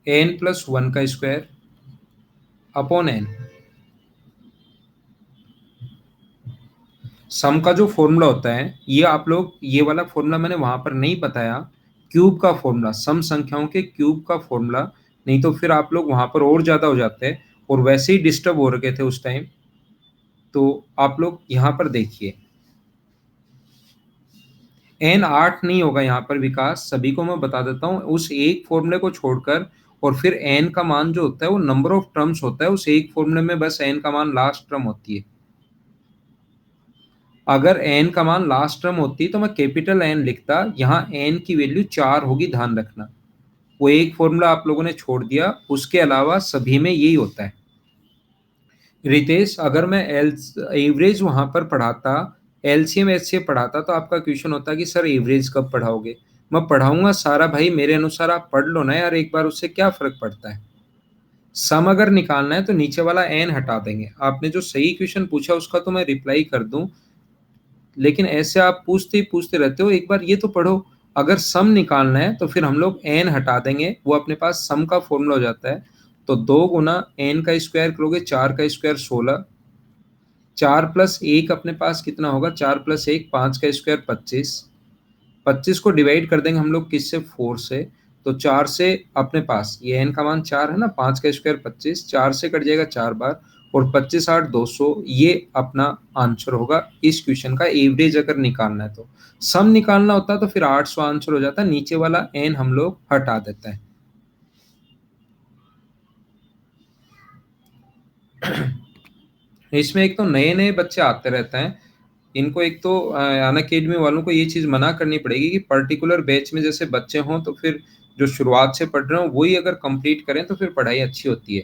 S1: n+1 का स्क्वायर अपॉन n। सम का जो फॉर्मूला होता है, ये आप लोग, ये वाला फॉर्मूला मैंने वहां पर नहीं बताया, क्यूब का फॉर्मूला, सम संख्याओं के क्यूब का फॉर्मूला। नहीं तो फिर आप लोग वहां पर और ज्यादा हो जाते हैं और वैसे ही डिस्टर्ब हो रखे थे उस टाइम। तो आप लोग यहाँ पर देखिए, n 8 नहीं होगा यहाँ पर विकास, सभी को मैं बता देता हूँ। उस एक फॉर्मूले को छोड़कर, और फिर n का मान जो होता है वो नंबर ऑफ टर्म्स होता है, उस एक फॉर्मूले में बस n का मान लास्ट टर्म होती है। अगर n का मान लास्ट टर्म होती तो मैं कैपिटल N लिखता, यहाँ n की वैल्यू 4 होगी, ध्यान रखना। वो एक फॉर्मूला आप लोगों ने छोड़ दिया, उसके अलावा सभी में यही होता है। रितेश, अगर मैं एल एवरेज वहां पर पढ़ाता, एलसीएम एचसीएफ पढ़ाता, तो आपका क्वेश्चन होता कि सर एवरेज कब पढ़ाओगे। मैं पढ़ाऊंगा सारा भाई, मेरे अनुसार आप पढ़ लो ना यार एक बार, उससे क्या फर्क पड़ता है। सम अगर निकालना है तो नीचे वाला एन हटा देंगे। आपने जो सही क्वेश्चन पूछा उसका तो मैं रिप्लाई कर दूं, लेकिन ऐसे आप पूछते ही पूछते रहते हो, एक बार ये तो पढ़ो। अगर सम निकालना है तो फिर हम लोग एन हटा देंगे, वो अपने पास सम का फॉर्मूला हो जाता है। तो 2 गुना n का स्क्वायर करोगे, 4 का स्क्वायर 16, 4+1 अपने पास कितना होगा, 4+1 5 का स्क्वायर 25। 25 को डिवाइड कर देंगे हम लोग किससे, 4 से। तो 4 से अपने पास ये एन का मान 4 है ना, 5 का स्क्वायर 25, 4 से कट जाएगा 4 बार, और 25 8 200, ये अपना आंसर होगा इस क्वेश्चन का। एवरेज अगर निकालना है तो, सम निकालना होता तो फिर 800 आंसर हो जाता, नीचे वाला एन हम लोग हटा देते हैं। इसमें एक तो नए नए बच्चे आते रहते हैं, इनको एक तो अनअकैडमी वालों को ये चीज मना करनी पड़ेगी कि पर्टिकुलर बैच में जैसे बच्चे हों तो फिर जो शुरुआत से पढ़ रहे हो वही अगर कंप्लीट करें तो फिर पढ़ाई अच्छी होती है।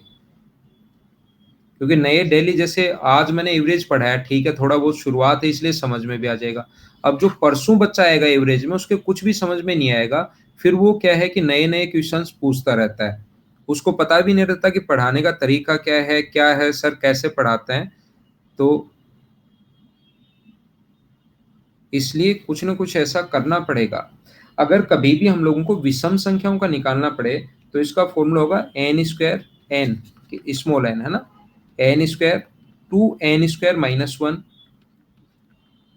S1: क्योंकि नए डेली, जैसे आज मैंने एवरेज पढ़ाया, ठीक है, थोड़ा बहुत शुरुआत है इसलिए समझ में भी आ जाएगा। अब जो परसों बच्चा आएगा एवरेज में, उसके कुछ भी समझ में नहीं आएगा। फिर वो क्या है कि नए नए क्वेश्चंस पूछता रहता है, उसको पता भी नहीं रहता कि पढ़ाने का तरीका क्या है, सर कैसे पढ़ाते हैं। तो इसलिए कुछ न कुछ ऐसा करना पड़ेगा। अगर कभी भी हम लोगों को विषम संख्याओं का निकालना पड़े तो इसका फॉर्मूला होगा n² n, स्मॉल n है ना, n² 2n² - 1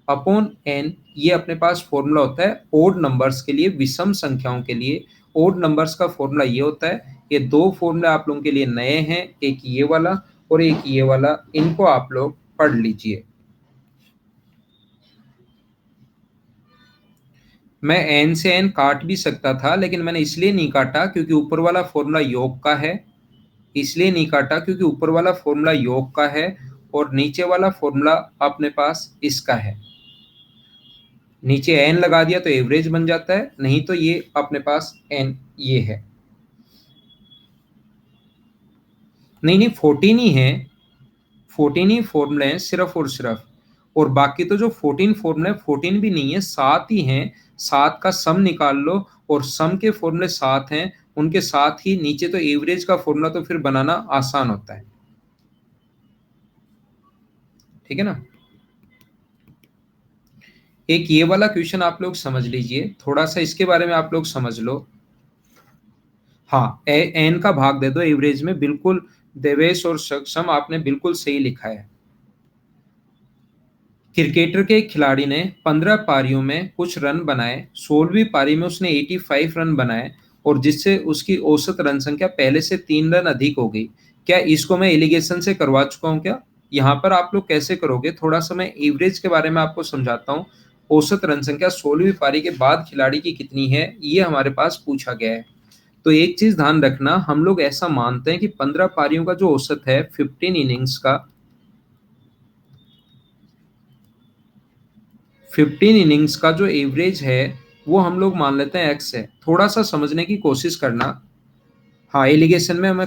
S1: अपॉन n। ये अपने पास फॉर्मूला होता है ओड नंबर्स के लिए, विषम संख्याओं के लिए ओड नंबर्स का फॉर्मूला ये होता है। ये दो फॉर्मूले आप लोगों के लिए नए हैं, एक ये वाला और एक ये वाला, इनको आप लोग पढ़ लीजिए। मैं एन से एन काट भी सकता था, लेकिन मैंने इसलिए नहीं काटा क्योंकि ऊपर वाला फॉर्मूला योग का है। इसलिए नहीं काटा क्योंकि ऊपर वाला फॉर्मूला योग का है और नीचे वाला फॉर्मूला अपने पास इसका है। नीचे एन लगा दिया तो एवरेज बन जाता है, नहीं तो ये अपने पास एन ये है। नहीं नहीं, 14 ही है, 14 ही फॉर्मूले हैं सिर्फ और सिर्फ। और बाकी तो जो 14 फॉर्मूले, 14 भी नहीं है, 7 ही हैं। 7 का सम निकाल लो, और सम के फॉर्मूले 7 हैं, उनके साथ ही नीचे तो एवरेज का फॉर्मूला तो फिर बनाना आसान होता है। ठीक है ना। एक ये वाला क्वेश्चन आप लोग समझ लीजिए, थोड़ा सा इसके बारे में आप लोग समझ लो। हाँ, एन का भाग दे दो एवरेज में, बिल्कुल देवेश और सक्षम, आपने बिल्कुल सही लिखा है। क्रिकेटर के एक खिलाड़ी ने 15 पारियों में कुछ रन बनाए, 16वीं पारी में उसने 85 रन बनाए, और जिससे उसकी औसत रन संख्या पहले से 3 रन अधिक हो गई। क्या इसको मैं एलिगेशन से करवा चुका हूं क्या? यहाँ पर आप लोग कैसे करोगे, थोड़ा सा मैं एवरेज के बारे में आपको समझाता हूँ। औसत रन संख्या 16वीं पारी के बाद खिलाड़ी की कितनी है, ये हमारे पास पूछा गया है। तो एक चीज ध्यान रखना, हम लोग ऐसा मानते हैं कि 15 पारियों का जो औसत है 15 इनिंग्स का जो एवरेज है वो हम लोग मान लेते हैं एक्स है। थोड़ा सा समझने की कोशिश करना। हाँ, एलिगेशन में मैं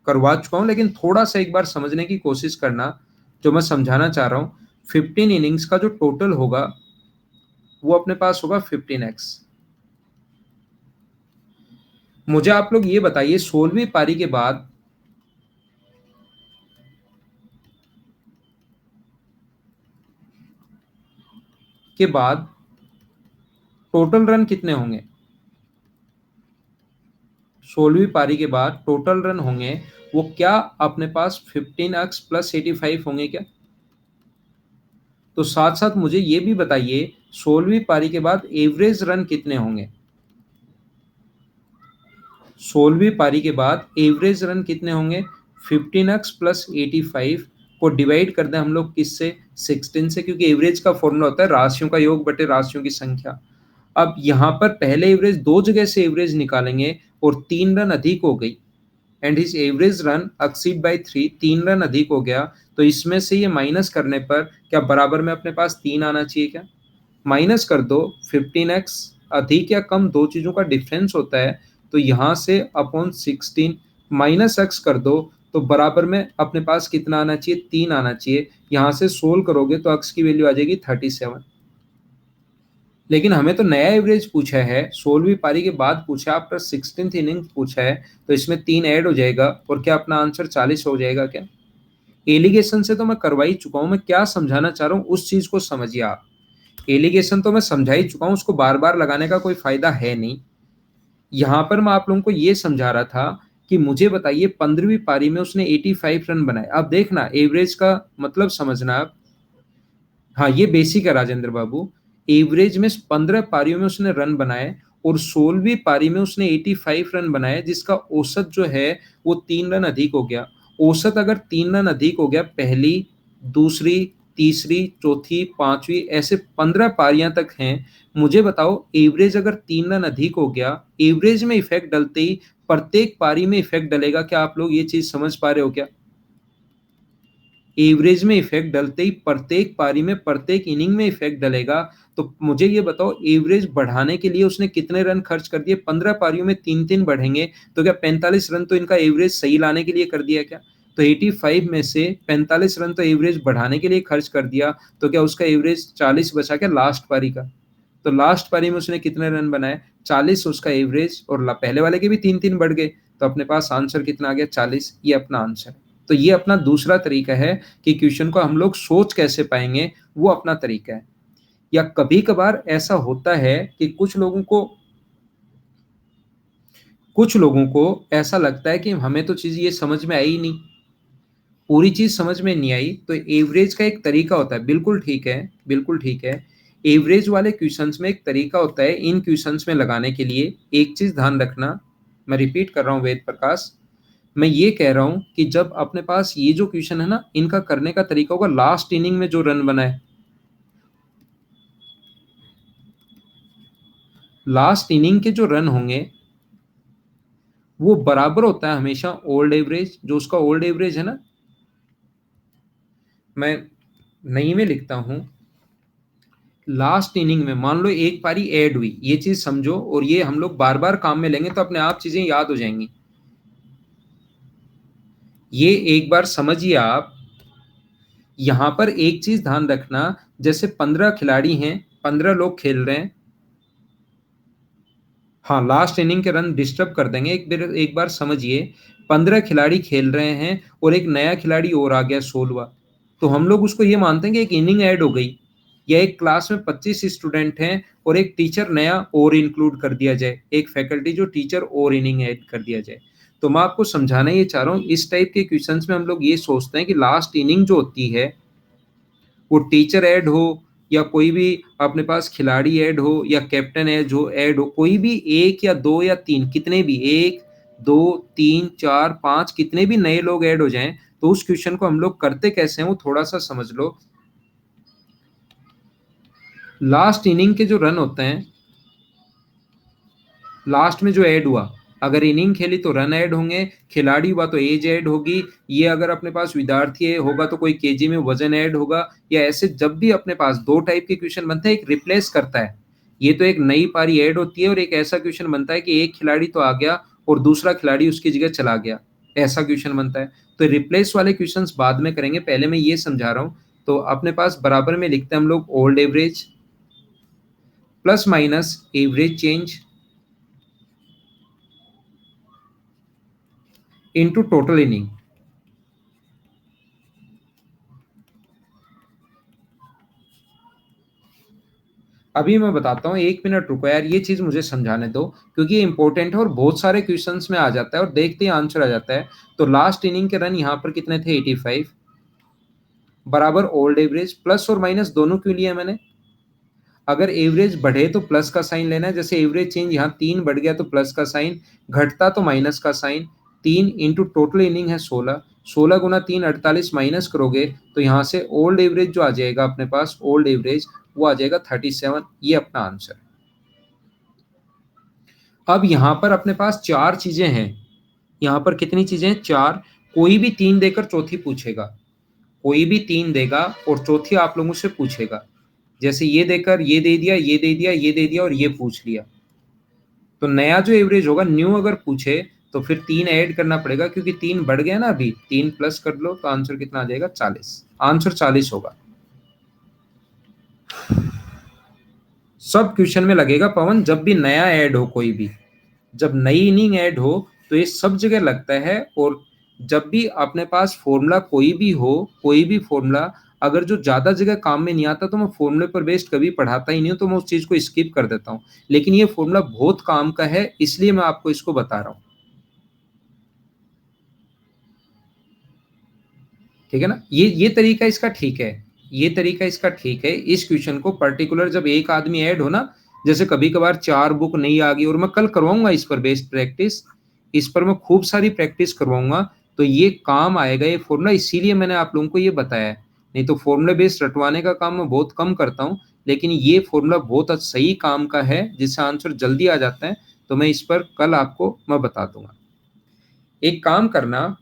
S1: करवा चुका हूँ, लेकिन थोड़ा सा एक बार समझने की कोशिश करना जो मैं समझाना चाह रहा हूँ। 15 इनिंग्स का जो टोटल होगा वो अपने पास होगा 15x। मुझे आप लोग ये बताइए, 16वीं पारी के बाद टोटल रन कितने होंगे? 16वीं पारी के बाद टोटल रन होंगे वो क्या अपने पास 15x प्लस 85 होंगे क्या? तो साथ साथ मुझे ये भी बताइए, 16वीं पारी के बाद एवरेज रन कितने होंगे? 16वीं पारी के बाद एवरेज रन कितने होंगे? 15x प्लस 85 को डिवाइड कर दें हम लोग किससे? 16 से, क्योंकि एवरेज का फॉर्मूला होता है राशियों का योग बटे राशियों की संख्या। अब यहाँ पर पहले एवरेज दो जगह से एवरेज निकालेंगे और 3 रन अधिक हो गई, and his average run exceed by 3, 3 run अधिक हो गया। तो इसमें से ये माइनस करने पर क्या बराबर में अपने पास 3 आना चाहिए क्या? माइनस कर दो, 15x अधिक या कम दो चीजों का डिफरेंस होता है, तो यहाँ से अपॉन 16 माइनस एक्स कर दो, तो बराबर में अपने पास कितना आना चाहिए? 3 आना चाहिए। यहाँ से सोल्व करोगे तो एक्स की वैल्यू आ जाएगी 37। लेकिन हमें तो नया एवरेज पूछा है, 16वीं पारी के बाद पूछा है, आफ्टर 16th इनिंग पूछा है, तो इसमें 3 ऐड हो जाएगा और क्या अपना आंसर 40 हो जाएगा क्या? एलिगेशन से तो मैं करवा ही चुका हूं, मैं क्या समझाना चाह रहा हूं उस चीज को समझिए आप। एलिगेशन तो मैं समझा ही चुका हूं, उसको बार बार लगाने का कोई फायदा है नहीं। यहां पर मैं आप लोगों को ये समझा रहा था कि मुझे बताइए 15वीं पारी में उसने 85 रन बनाए। अब देखना एवरेज का मतलब समझना आप। हाँ, ये बेसिक है राजेंद्र बाबू। एवरेज में 15 पारियों में उसने रन बनाए और 16वीं पारी में उसने 85 रन बनाए, जिसका औसत जो है वो 3 रन अधिक हो गया। औसत अगर 3 रन अधिक हो गया पहली, दूसरी, तीसरी, चौथी, पांचवी, ऐसे 15 पारियां तक हैं। मुझे बताओ एवरेज अगर 3 रन अधिक हो गया, एवरेज में इफेक्ट डलते ही प्रत्येक पारी में इफेक्ट डलेगा। क्या आप लोग ये चीज समझ पा रहे हो क्या? एवरेज में इफेक्ट डलते ही प्रत्येक पारी में, प्रत्येक इनिंग में इफेक्ट डलेगा। तो मुझे ये बताओ एवरेज बढ़ाने के लिए उसने कितने रन खर्च कर दिए? 15 पारियों में 3-3 बढ़ेंगे, तो क्या 45 रन तो इनका एवरेज सही लाने के लिए कर दिया क्या? तो 85 में से 45 रन तो एवरेज बढ़ाने के लिए खर्च कर दिया, तो क्या उसका एवरेज 40 बचा क्या लास्ट पारी का? तो लास्ट पारी में उसने कितने रन बनाए? 40 उसका एवरेज, और पहले वाले के भी 3-3 बढ़ गए, तो अपने पास आंसर कितना आ गया? 40। ये अपना आंसर। तो ये अपना दूसरा तरीका है कि क्वेश्चन को हम लोग सोच कैसे पाएंगे, वो अपना तरीका है। या कभी कभार ऐसा होता है कि कुछ लोगों को ऐसा लगता है कि हमें तो चीज ये समझ में आई ही नहीं, पूरी चीज समझ में नहीं आई। तो एवरेज का एक तरीका होता है, बिल्कुल ठीक है, बिल्कुल ठीक है। एवरेज वाले क्वेश्चंस में एक तरीका होता है इन क्वेश्चंस में लगाने के लिए। एक चीज ध्यान रखना, मैं रिपीट कर रहा हूँ वेद प्रकाश, मैं ये कह रहा हूं कि जब अपने पास ये जो क्वेश्चन है ना, इनका करने का तरीका होगा लास्ट इनिंग में जो रन बनाए, लास्ट इनिंग के जो रन होंगे वो बराबर होता है हमेशा ओल्ड एवरेज, जो उसका ओल्ड एवरेज है ना, मैं नई में लिखता हूं। लास्ट इनिंग में मान लो एक पारी ऐड हुई, ये चीज समझो, और ये हम लोग बार बार काम में लेंगे तो अपने आप चीजें याद हो जाएंगी। ये एक बार समझिए आप। यहां पर एक चीज ध्यान रखना, जैसे 15 खिलाड़ी हैं, 15 लोग खेल रहे हैं। हाँ, लास्ट इनिंग के रन डिस्टर्ब कर देंगे, एक बार समझिए। 15 खिलाड़ी खेल रहे हैं और एक नया खिलाड़ी और आ गया 16वां, तो हम लोग उसको ये मानते हैं कि एक इनिंग ऐड हो गई, या एक क्लास में 25 स्टूडेंट हैं और एक टीचर नया और इंक्लूड कर दिया जाए, एक फैकल्टी जो टीचर और इनिंग ऐड कर दिया जाए। तो मैं आपको समझाना ये चाह रहा हूँ, इस टाइप के क्वेश्चंस में हम लोग ये सोचते हैं कि लास्ट इनिंग जो होती है वो टीचर ऐड हो, या कोई भी अपने पास खिलाड़ी ऐड हो, या कैप्टन ऐड हो, कोई भी एक या दो या तीन, कितने भी, एक, 2 3 4 5 कितने भी नए लोग ऐड हो जाएं तो उस क्वेश्चन को हम लोग करते कैसे हैं वो थोड़ा सा समझ लो। लास्ट इनिंग के जो रन होते हैं, लास्ट में जो ऐड हुआ, अगर इनिंग खेली तो रन ऐड होंगे, खिलाड़ी हुआ तो एज ऐड होगी, ये अगर अपने पास विद्यार्थी है होगा तो कोई केजी में वजन ऐड होगा, या ऐसे जब भी अपने पास दो टाइप के क्वेश्चन बनते हैं, एक रिप्लेस करता है, ये तो एक नई पारी ऐड होती है, और एक ऐसा क्वेश्चन बनता है कि एक खिलाड़ी तो आ गया और दूसरा खिलाड़ी उसकी जगह चला गया, ऐसा क्वेश्चन बनता है। तो रिप्लेस वाले क्वेश्चंस बाद में करेंगे, पहले मैं ये समझा रहा हूँ। तो अपने पास बराबर में लिखते हैं हम लोग old average plus minus average change into total inning. अभी मैं बताता हूँ, 1 मिनट रुको यार, ये चीज मुझे समझाने दो, क्योंकि ये इंपॉर्टेंट है और बहुत सारे क्वेश्चंस में आ जाता है और देखते ही आंसर आ जाता है। तो लास्ट इनिंग के रन यहाँ पर कितने थे, 85, बराबर ओल्ड एवरेज, प्लस और माइनस दोनों क्यों लिया मैंने, अगर एवरेज बढ़े तो प्लस का साइन लेना है, जैसे एवरेज चेंज यहाँ 3 बढ़ गया तो प्लस का साइन, घटता तो माइनस का साइन। 3 इंटू टोटल इनिंग है 16, 16 गुना 3 48, माइनस करोगे तो यहाँ से ओल्ड एवरेज जो आ जाएगा अपने पास, ओल्ड एवरेज वो आ जाएगा 37, ये अपना आंसर। अब यहाँ पर अपने पास चार चीजें हैं, यहाँ पर कितनी चीजें हैं, चार। कोई भी तीन देकर चौथी पूछेगा, कोई भी तीन देगा और चौथी आप लोगों से पूछेगा, जैसे ये देकर ये दे दिया, ये दे दिया, ये दे दिया और ये पूछ लिया। तो नया जो एवरेज होगा, न्यू अगर पूछे तो फिर तीन ऐड करना पड़ेगा, क्योंकि तीन बढ़ गया ना, अभी तीन प्लस कर लो तो आंसर कितना आ जाएगा, 40, आंसर 40 होगा। सब क्वेश्चन में लगेगा पवन, जब भी नया ऐड हो, कोई भी जब नई इनिंग ऐड हो तो ये सब जगह लगता है। और जब भी अपने पास फॉर्मूला कोई भी हो, कोई भी फॉर्मूला अगर जो ज्यादा जगह काम में नहीं आता तो मैं फॉर्मूले पर बेस्ड कभी पढ़ाता ही नहीं हूं, तो मैं उस चीज को स्किप कर देता हूं। लेकिन ये फॉर्मूला बहुत काम का है, इसलिए मैं आपको इसको बता रहा हूं, ठीक है ना। ये तरीका इसका ठीक है, ये तरीका इसका ठीक है। इस क्वेश्चन को पर्टिकुलर जब एक आदमी ऐड हो ना, जैसे कभी कभार 4 बुक नहीं आ गई, और मैं कल करवाऊंगा इस पर बेस्ड प्रैक्टिस, इस पर मैं खूब सारी प्रैक्टिस करवाऊंगा, तो ये काम आएगा ये फॉर्मूला, इसीलिए मैंने आप लोगों को ये बताया है। नहीं तो फॉर्मूला बेस्ड रटवाने का काम मैं बहुत कम करता हूँ, लेकिन ये फॉर्मूला बहुत सही काम का है, जिससे आंसर जल्दी आ जाता है। तो मैं इस पर कल आपको मैं बता दूंगा। एक काम करना,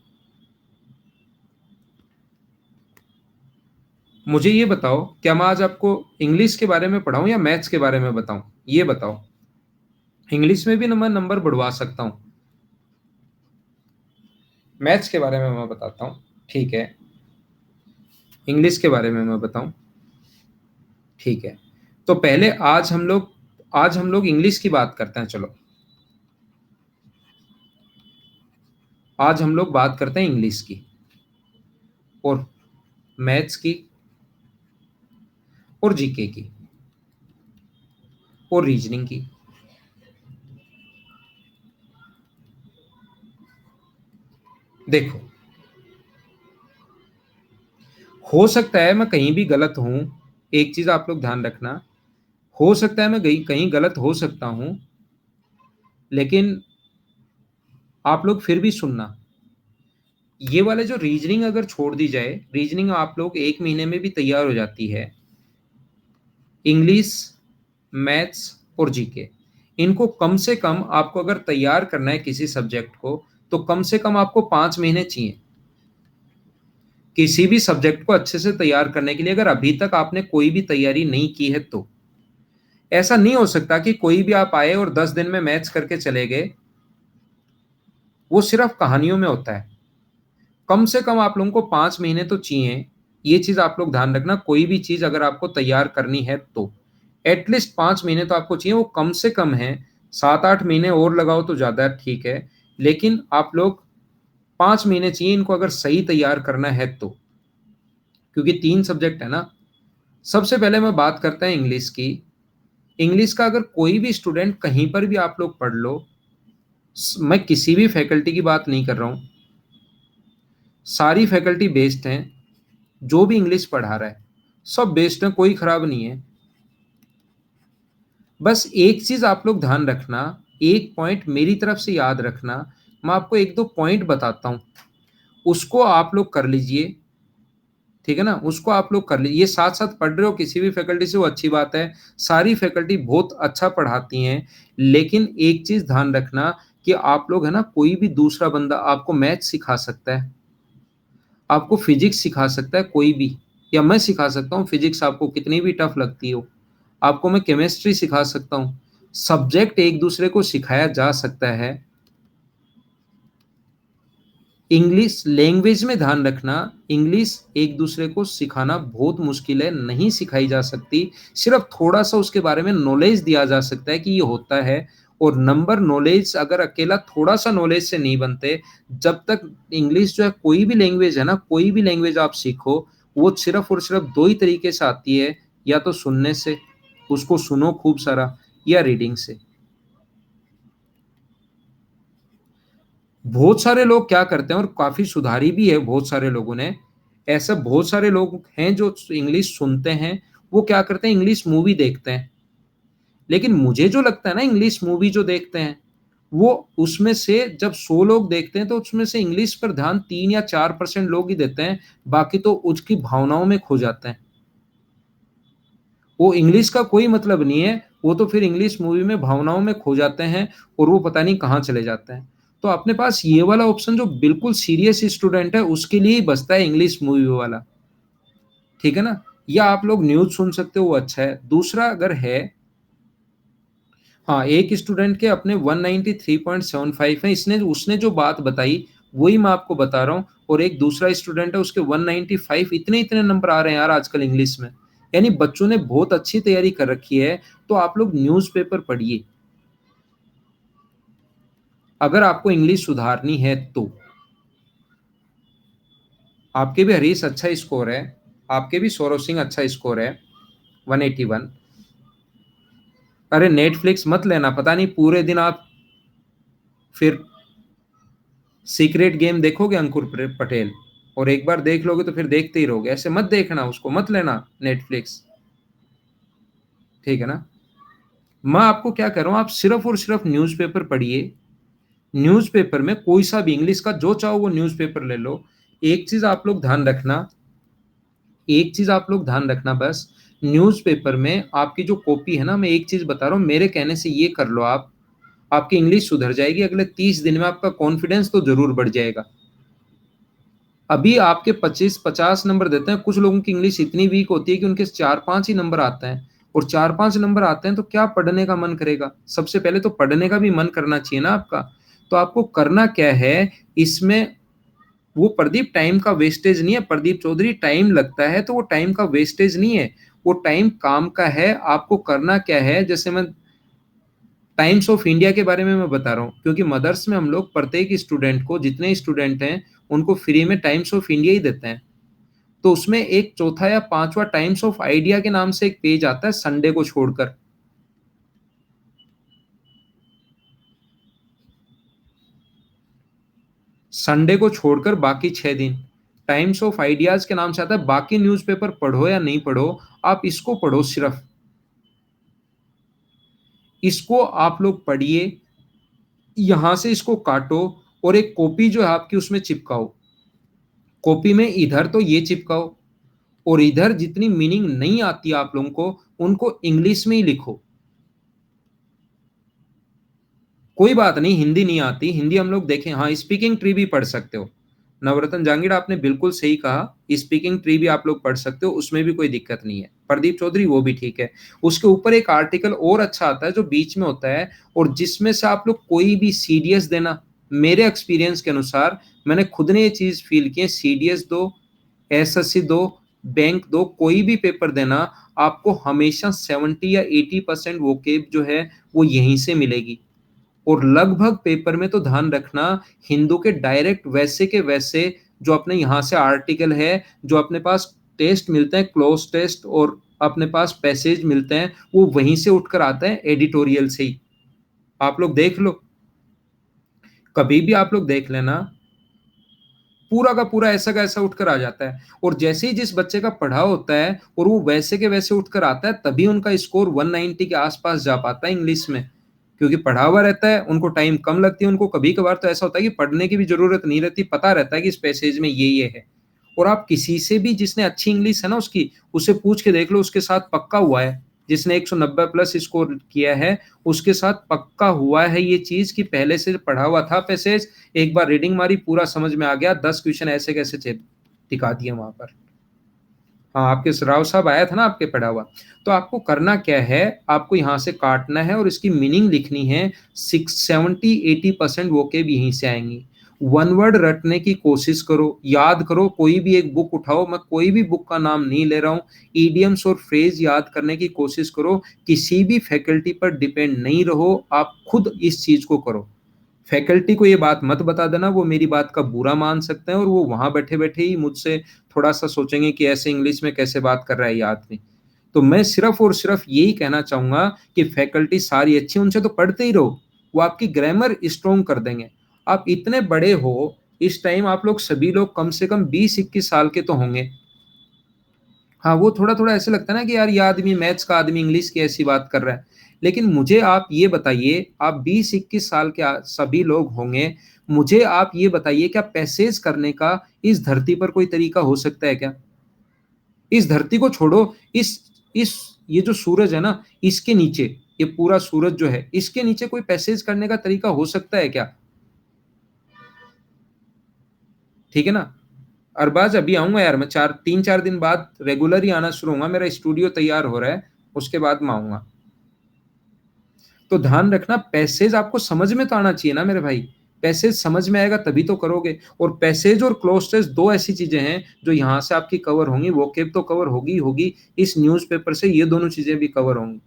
S1: मुझे ये बताओ, क्या मैं आज आपको इंग्लिश के बारे में पढ़ाऊं या मैथ्स के बारे में बताऊं, ये बताओ। इंग्लिश में भी मैं नंबर बढ़वा सकता हूं, मैथ्स के बारे में मैं बताता हूं, ठीक है। इंग्लिश के बारे में मैं बताऊं, ठीक है। तो पहले आज हम लोग इंग्लिश की बात करते हैं, चलो। आज हम लोग बात करते हैं इंग्लिश की, और मैथ्स की, और जीके की, और रीजनिंग की। देखो, हो सकता है मैं कहीं भी गलत हूं, एक चीज आप लोग ध्यान रखना, हो सकता है मैं कहीं कहीं गलत हो सकता हूं, लेकिन आप लोग फिर भी सुनना। ये वाले जो रीजनिंग अगर छोड़ दी जाए, रीजनिंग आप लोग 1 महीने में भी तैयार हो जाती है। इंग्लिश, मैथ्स और जीके, इनको कम से कम आपको अगर तैयार करना है किसी सब्जेक्ट को, तो कम से कम आपको 5 महीने चाहिए किसी भी सब्जेक्ट को अच्छे से तैयार करने के लिए, अगर अभी तक आपने कोई भी तैयारी नहीं की है तो। ऐसा नहीं हो सकता कि कोई भी आप आए और 10 दिन में मैथ्स करके चले गए, वो सिर्फ कहानियों में होता है। कम से कम आप लोगों को 5 महीने तो चाहिए, ये चीज आप लोग ध्यान रखना, कोई भी चीज अगर आपको तैयार करनी है तो एटलीस्ट 5 महीने तो आपको चाहिए, वो कम से कम है। 7-8 महीने और लगाओ तो ज्यादा ठीक है, लेकिन आप लोग 5 महीने चाहिए इनको अगर सही तैयार करना है तो, क्योंकि 3 सब्जेक्ट है ना। सबसे पहले मैं बात करता है इंग्लिश की। इंग्लिश का अगर कोई भी स्टूडेंट कहीं पर भी आप लोग पढ़ लो, मैं किसी भी फैकल्टी की बात नहीं कर रहा हूँ, सारी फैकल्टी बेस्ड हैं, जो भी इंग्लिश पढ़ा रहा है सब बेस्ड है, कोई खराब नहीं है। बस एक चीज आप लोग ध्यान रखना, एक पॉइंट मेरी तरफ से याद रखना, मैं आपको 1-2 पॉइंट बताता हूँ, उसको आप लोग कर लीजिए, ठीक है ना? उसको आप लोग कर लीजिए। ये साथ-साथ पढ़ रहे हो किसी भी फैकल्टी से वो अच्छी बात है, सारी फैकल्टी बहुत अच्छा पढ़ाती हैं, लेकिन एक चीज़ ध्यान रखना कि आप लोग है ना, कोई भी दूसरा बंदा आपको मैथ सिखा सकता है, आपको फिज़िक्स सिखा सकता है कोई भी, या मैं सिखा सकता हूँ फिज़िक्स आपको कितनी भी टफ़ लगती हो, आपको मैं केमिस्ट्री सिखा सकता हूँ। सब्जेक्ट एक-दूसरे को सिखाया जा सकता है। इंग्लिश लैंग्वेज में ध्यान रखना, इंग्लिश एक-दूसरे को सिखाना बहुत मुश्किल है, नहीं सिखाई जा सकती। सिर्फ़ थोड़ा-सा उसके बारे में नॉलेज दिया जा सकता है कि ये होता है, और नंबर नॉलेज अगर अकेला थोड़ा-सा नॉलेज से नहीं बनते, जब तक इंग्लिश जो है कोई भी लैंग्वेज है ना, कोई भी लैंग्वेज आप सीखो, वो सिर्फ़ और सिर्फ़ 2 ही तरीके से आती है, या तो सुनने से, उसको सुनो खूब सारा, या रीडिंग से। बहुत सारे लोग क्या करते हैं, और काफ़ी सुधारी भी है बहुत सारे लोगों ने। ऐसे बहुत सारे लोग हैं जो इंग्लिश सुनते हैं, वो क्या करते हैं, इंग्लिश मूवी देखते हैं। लेकिन मुझे जो लगता है ना, इंग्लिश मूवी जो देखते हैं, वो उसमें से जब 100 लोग देखते हैं तो उसमें से इंग्लिश पर ध्यान 3 या 4% लोग ही देते हैं, बाकी तो उसकी भावनाओं में खो जाते हैं। वो इंग्लिश का कोई मतलब नहीं है, वो तो फिर इंग्लिश मूवी में भावनाओं में खो जाते हैं, और वो पता नहीं कहाँ चले जाते हैं। तो अपने पास ये वाला ऑप्शन जो बिल्कुल सीरियस स्टूडेंट है, उसके लिए ही बचता है इंग्लिश मूवी वाला, ठीक है ना? या आप लोग न्यूज़ सुन सकते हो, वो अच्छा है। दूसरा अगर है, हाँ, एक स्टूडेंट के अपने 193.75 हैं, इसने उसने जो बात बताई, वही मैं आपको बता रहा हूँ, और एक दूसरा स्टूडेंट है, उसके 195, इतने-इतने नंबर आ रहे हैं यार आजकल इंग्लिश में। यानी बच्चों ने बहुत अच्छी तैयारी कर रखी है, तो आप लोग न्यूज़पेपर पढ़िए। अगर आपको इंग्लिश सुधारनी है तो। आपके भी हरीश अच्छा स्कोर है, आपके भी सौरव सिंह अच्छा स्कोर है, 181। अरे नेटफ्लिक्स मत लेना, पता नहीं पूरे दिन आप फिर सीक्रेट गेम देखोगे अंकुर पटेल, और एक बार देख लोगे तो फिर देखते ही रहोगे। ऐसे मत देखना, उसको मत लेना नेटफ्लिक्स, ठीक है ना? मैं आपको क्या कह रहा हूँ, आप सिर्फ और सिर्फ न्यूज़पेपर पढ़िए। न्यूज़पेपर में कोई सा भी इंग्लिश का जो चाहो वो न्यूज़पेपर ले लो। एक चीज आप लोग ध्यान रखना, एक चीज आप लोग ध्यान रखना बस, न्यूज़पेपर में आपकी जो कॉपी है ना, मैं एक चीज बता रहा हूँ, मेरे कहने से ये कर लो आप, आपकी इंग्लिश सुधर जाएगी। अगले 30 दिन में आपका कॉन्फिडेंस तो जरूर बढ़ जाएगा। अभी आपके 25-50 नंबर देते हैं, कुछ लोगों की इंग्लिश इतनी वीक होती है कि उनके 4-5 ही नंबर आते हैं, और 4-5 नंबर आते हैं तो क्या पढ़ने का मन करेगा? सबसे पहले तो पढ़ने का भी मन करना चाहिए ना आपका। तो आपको करना क्या है इसमें, वो प्रदीप टाइम का वेस्टेज नहीं है, प्रदीप चौधरी टाइम लगता है तो वो टाइम का वेस्टेज नहीं है, वो टाइम काम का है। आपको करना क्या है, जैसे मैं टाइम्स ऑफ इंडिया के बारे में मैं बता रहा हूँ, क्योंकि मदर्स में हम लोग प्रत्येक स्टूडेंट को, जितने स्टूडेंट हैं उनको फ्री में टाइम्स ऑफ इंडिया ही देते हैं। तो उसमें एक चौथा या पांचवा टाइम्स ऑफ आइडिया के नाम से एक पेज आता है, संडे को छोड़कर। संडे को छोड़कर बाकी 6 दिन टाइम्स ऑफ आइडियाज के नाम से आता है। बाकी न्यूज़पेपर पढ़ो या नहीं पढ़ो, आप इसको पढ़ो सिर्फ, इसको आप लोग पढ़िए। यहां से इसको काटो, और एक कॉपी जो है आपकी उसमें चिपकाओ। कॉपी में इधर तो ये चिपकाओ, और इधर जितनी मीनिंग नहीं आती आप लोगों को, उनको इंग्लिश में ही लिखो। कोई बात नहीं, हिंदी नहीं आती, हिंदी हम लोग देखें, हाँ स्पीकिंग ट्री भी पढ़ सकते हो। नवरत्न जांगिड़ आपने बिल्कुल सही कहा, स्पीकिंग ट्री भी आप लोग पढ़ सकते हो, उसमें भी कोई दिक्कत नहीं है। प्रदीप चौधरी वो भी ठीक है। उसके ऊपर एक आर्टिकल और अच्छा आता है जो बीच में होता है, और जिसमें से आप लोग कोई भी सीडीएस देना, मेरे एक्सपीरियंस के अनुसार, मैंने खुद ने ये चीज फील की है, सीडीएस दो, एसएससी दो, बैंक दो, कोई भी पेपर देना, आपको हमेशा 70 या 80% वोकेब जो है वो यहीं से मिलेगी। और लगभग पेपर में तो ध्यान रखना, हिंदू के डायरेक्ट वैसे के वैसे जो अपने यहाँ से आर्टिकल है, जो अपने पास टेस्ट मिलते हैं, क्लोज टेस्ट, और अपने पास पैसेज मिलते हैं, वो वहीं से उठकर आता है, एडिटोरियल से ही। आप लोग देख लो, कभी भी आप लोग देख लेना, पूरा का पूरा ऐसा का ऐसा उठकर आ जाता है। और जैसे ही जिस बच्चे का पढ़ा होता है और वो वैसे के वैसे उठकर आता है, तभी उनका स्कोर 190 के आसपास जा पाता है इंग्लिश में। क्योंकि पढ़ा हुआ रहता है, उनको टाइम कम लगती है, उनको कभी-कभार तो ऐसा होता है कि पढ़ने की भी ज़रूरत नहीं रहती, पता रहता है कि इस पैसेज में ये है। और आप किसी से भी जिसने अच्छी इंग्लिश है ना उसकी, उससे पूछ के देख लो, उसके साथ पक्का हुआ है, जिसने 190 प्लस स्कोर किया है, उसके साथ पक्का हुआ है ये चीज़ कि पहले से पढ़ा हुआ था पैसेज, एक बार रीडिंग मारी, पूरा समझ में आ गया, 10 क्वेश्चन ऐसे कैसे टिका दिए वहाँ पर। हाँ, आपके राव साहब आया था ना आपके पढ़ा हुआ। तो आपको करना क्या है, आपको यहाँ से काटना है और इसकी मीनिंग लिखनी है। 70-80% वोकेब यहीं से आएंगी। वन वर्ड रटने की कोशिश करो, याद करो, कोई भी एक बुक उठाओ, मैं कोई भी बुक का नाम नहीं ले रहा हूँ, ईडियम्स और फ्रेज याद करने की कोशिश करो। किसी भी फैकल्टी पर डिपेंड नहीं रहो, आप खुद इस चीज को करो। फैकल्टी को ये बात मत बता देना, वो मेरी बात का बुरा मान सकते हैं और वो वहां बैठे बैठे ही मुझसे थोड़ा सा सोचेंगे कि ऐसे इंग्लिश में कैसे बात कर रहा है ये आदमी। तो मैं सिर्फ और सिर्फ यही कहना चाहूंगा कि फैकल्टी सारी अच्छी, उनसे तो पढ़ते ही रहो, वो आपकी ग्रामर स्ट्रोंग कर देंगे। आप इतने बड़े हो, इस टाइम आप लोग सभी लोग कम से कम 20-21 साल के तो होंगे। हाँ, वो थोड़ा-थोड़ा ऐसे लगता है ना कि यार ये आदमी मैथ्स का आदमी इंग्लिश की ऐसी बात कर रहा है। लेकिन मुझे आप ये बताइए, आप 20-21 साल के सभी लोग होंगे, मुझे आप ये बताइए क्या पैसेज करने का इस धरती पर कोई तरीका हो सकता है क्या? इस धरती को छोड़ो, इस ये जो सूरज है ना, इसके नीचे, ये पूरा सूरज जो है, इसके नीचे कोई पैसेज करने का तरीका हो सकता है क्या? ठीक है ना? अरबाज अभी आऊँगा यार, मैं 3-4 दिन बाद रेगुलर ही आना शुरू होऊँगा, मेरा स्टूडियो तैयार हो रहा है, उसके बाद मैं आऊँगा। तो ध्यान रखना, पैसेज आपको समझ में तो आना चाहिए ना मेरे भाई। पैसेज समझ में आएगा तभी तो करोगे। और पैसेज और क्लोज टेस्ट दो ऐसी चीजें हैं जो यहाँ से आपकी कवर होंगी, वोकेब तो कवर होगी होगी, इस न्यूज़पेपर से ये दोनों चीजें भी कवर होंगी।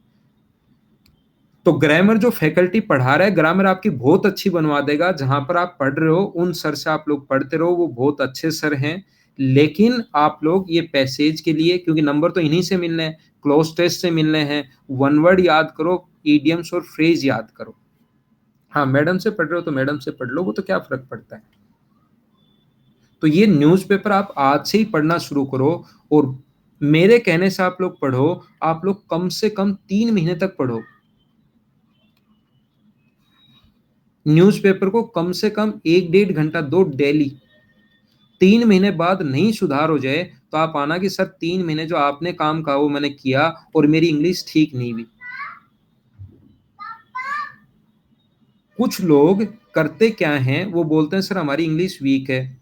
S1: तो ग्रामर जो फैकल्टी पढ़ा रहा है, ग्रामर आपकी बहुत अच्छी बनवा देगा। जहां पर आप पढ़ रहे हो उन सर से आप लोग पढ़ते रहो, वो बहुत अच्छे सर हैं। लेकिन आप लोग ये पैसेज के लिए, क्योंकि नंबर तो इन्हीं से मिलने हैं, क्लोज टेस्ट से मिलने हैं, वन वर्ड याद करो, ईडियम्स और फ्रेज याद करो। हाँ, मैडम से पढ़ रहे हो तो मैडम से पढ़ लो, वो तो क्या फर्क पड़ता है। तो ये न्यूज़पेपर आप आज से ही पढ़ना शुरू करो। और मेरे कहने से आप लोग पढ़ो, आप लोग कम से कम 3 महीने तक पढ़ो न्यूज़पेपर को, कम से कम 1-1.5 घंटा दो डेली। 3 महीने बाद नहीं सुधार हो जाए तो आप आना कि सर 3 महीने जो आपने काम कहा वो मैंने किया और मेरी इंग्लिश ठीक नहीं हुई। कुछ लोग करते क्या हैं, वो बोलते हैं सर हमारी इंग्लिश वीक है,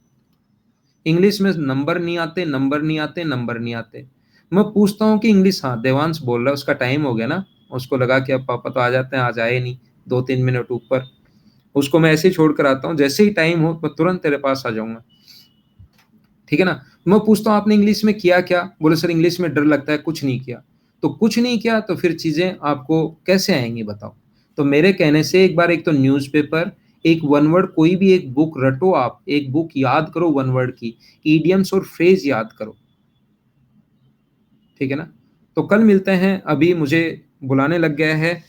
S1: इंग्लिश में नंबर नहीं आते, नंबर नहीं आते, नंबर नहीं आते। मैं पूछता हूँ कि इंग्लिश, हाँ देवांश बोल रहा है, उसका टाइम हो गया ना, उसको लगा कि अब पापा तो आ जाते हैं, आज आए नहीं, 2-3 मिनट ऊपर। उसको मैं ऐसे ही छोड़ कर आता हूँ, जैसे ही टाइम हो मैं तुरंत तेरे पास आ जाऊंगा। ठीक है ना? मैं पूछता हूँ आपने इंग्लिश में किया क्या, बोले सर इंग्लिश में डर लगता है, कुछ नहीं किया। तो कुछ नहीं किया तो फिर चीजें आपको कैसे आएंगी बताओ। तो मेरे कहने से एक बार, एक तो न्यूज़पेपर, एक वन वर्ड कोई भी एक बुक रटो, आप एक बुक याद करो वन वर्ड की, ईडियम्स और फ्रेज याद करो। ठीक है ना? तो कल मिलते हैं, अभी मुझे बुलाने लग गया है।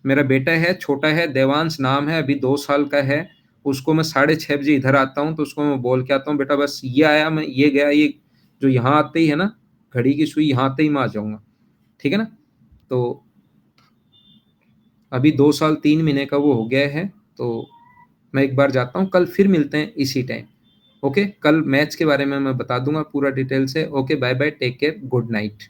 S1: मेरा बेटा है, छोटा है, देवांश नाम है, अभी 2 साल का है। उसको मैं 6:30 बजे इधर आता हूँ तो उसको मैं बोल के आता हूँ, बेटा बस ये आया, मैं ये गया, ये जो यहाँ आते ही है ना, घड़ी की सुई यहाँ आते ही मैं आ जाऊँगा। ठीक है ना? तो अभी 2 साल 3 महीने का वो हो गया है। तो मैं एक बार जाता हूँ, कल फिर मिलते हैं इसी टाइम। ओके, कल मैच के बारे में मैं बता दूंगा पूरा डिटेल से। Okay, bye bye, take care, good night.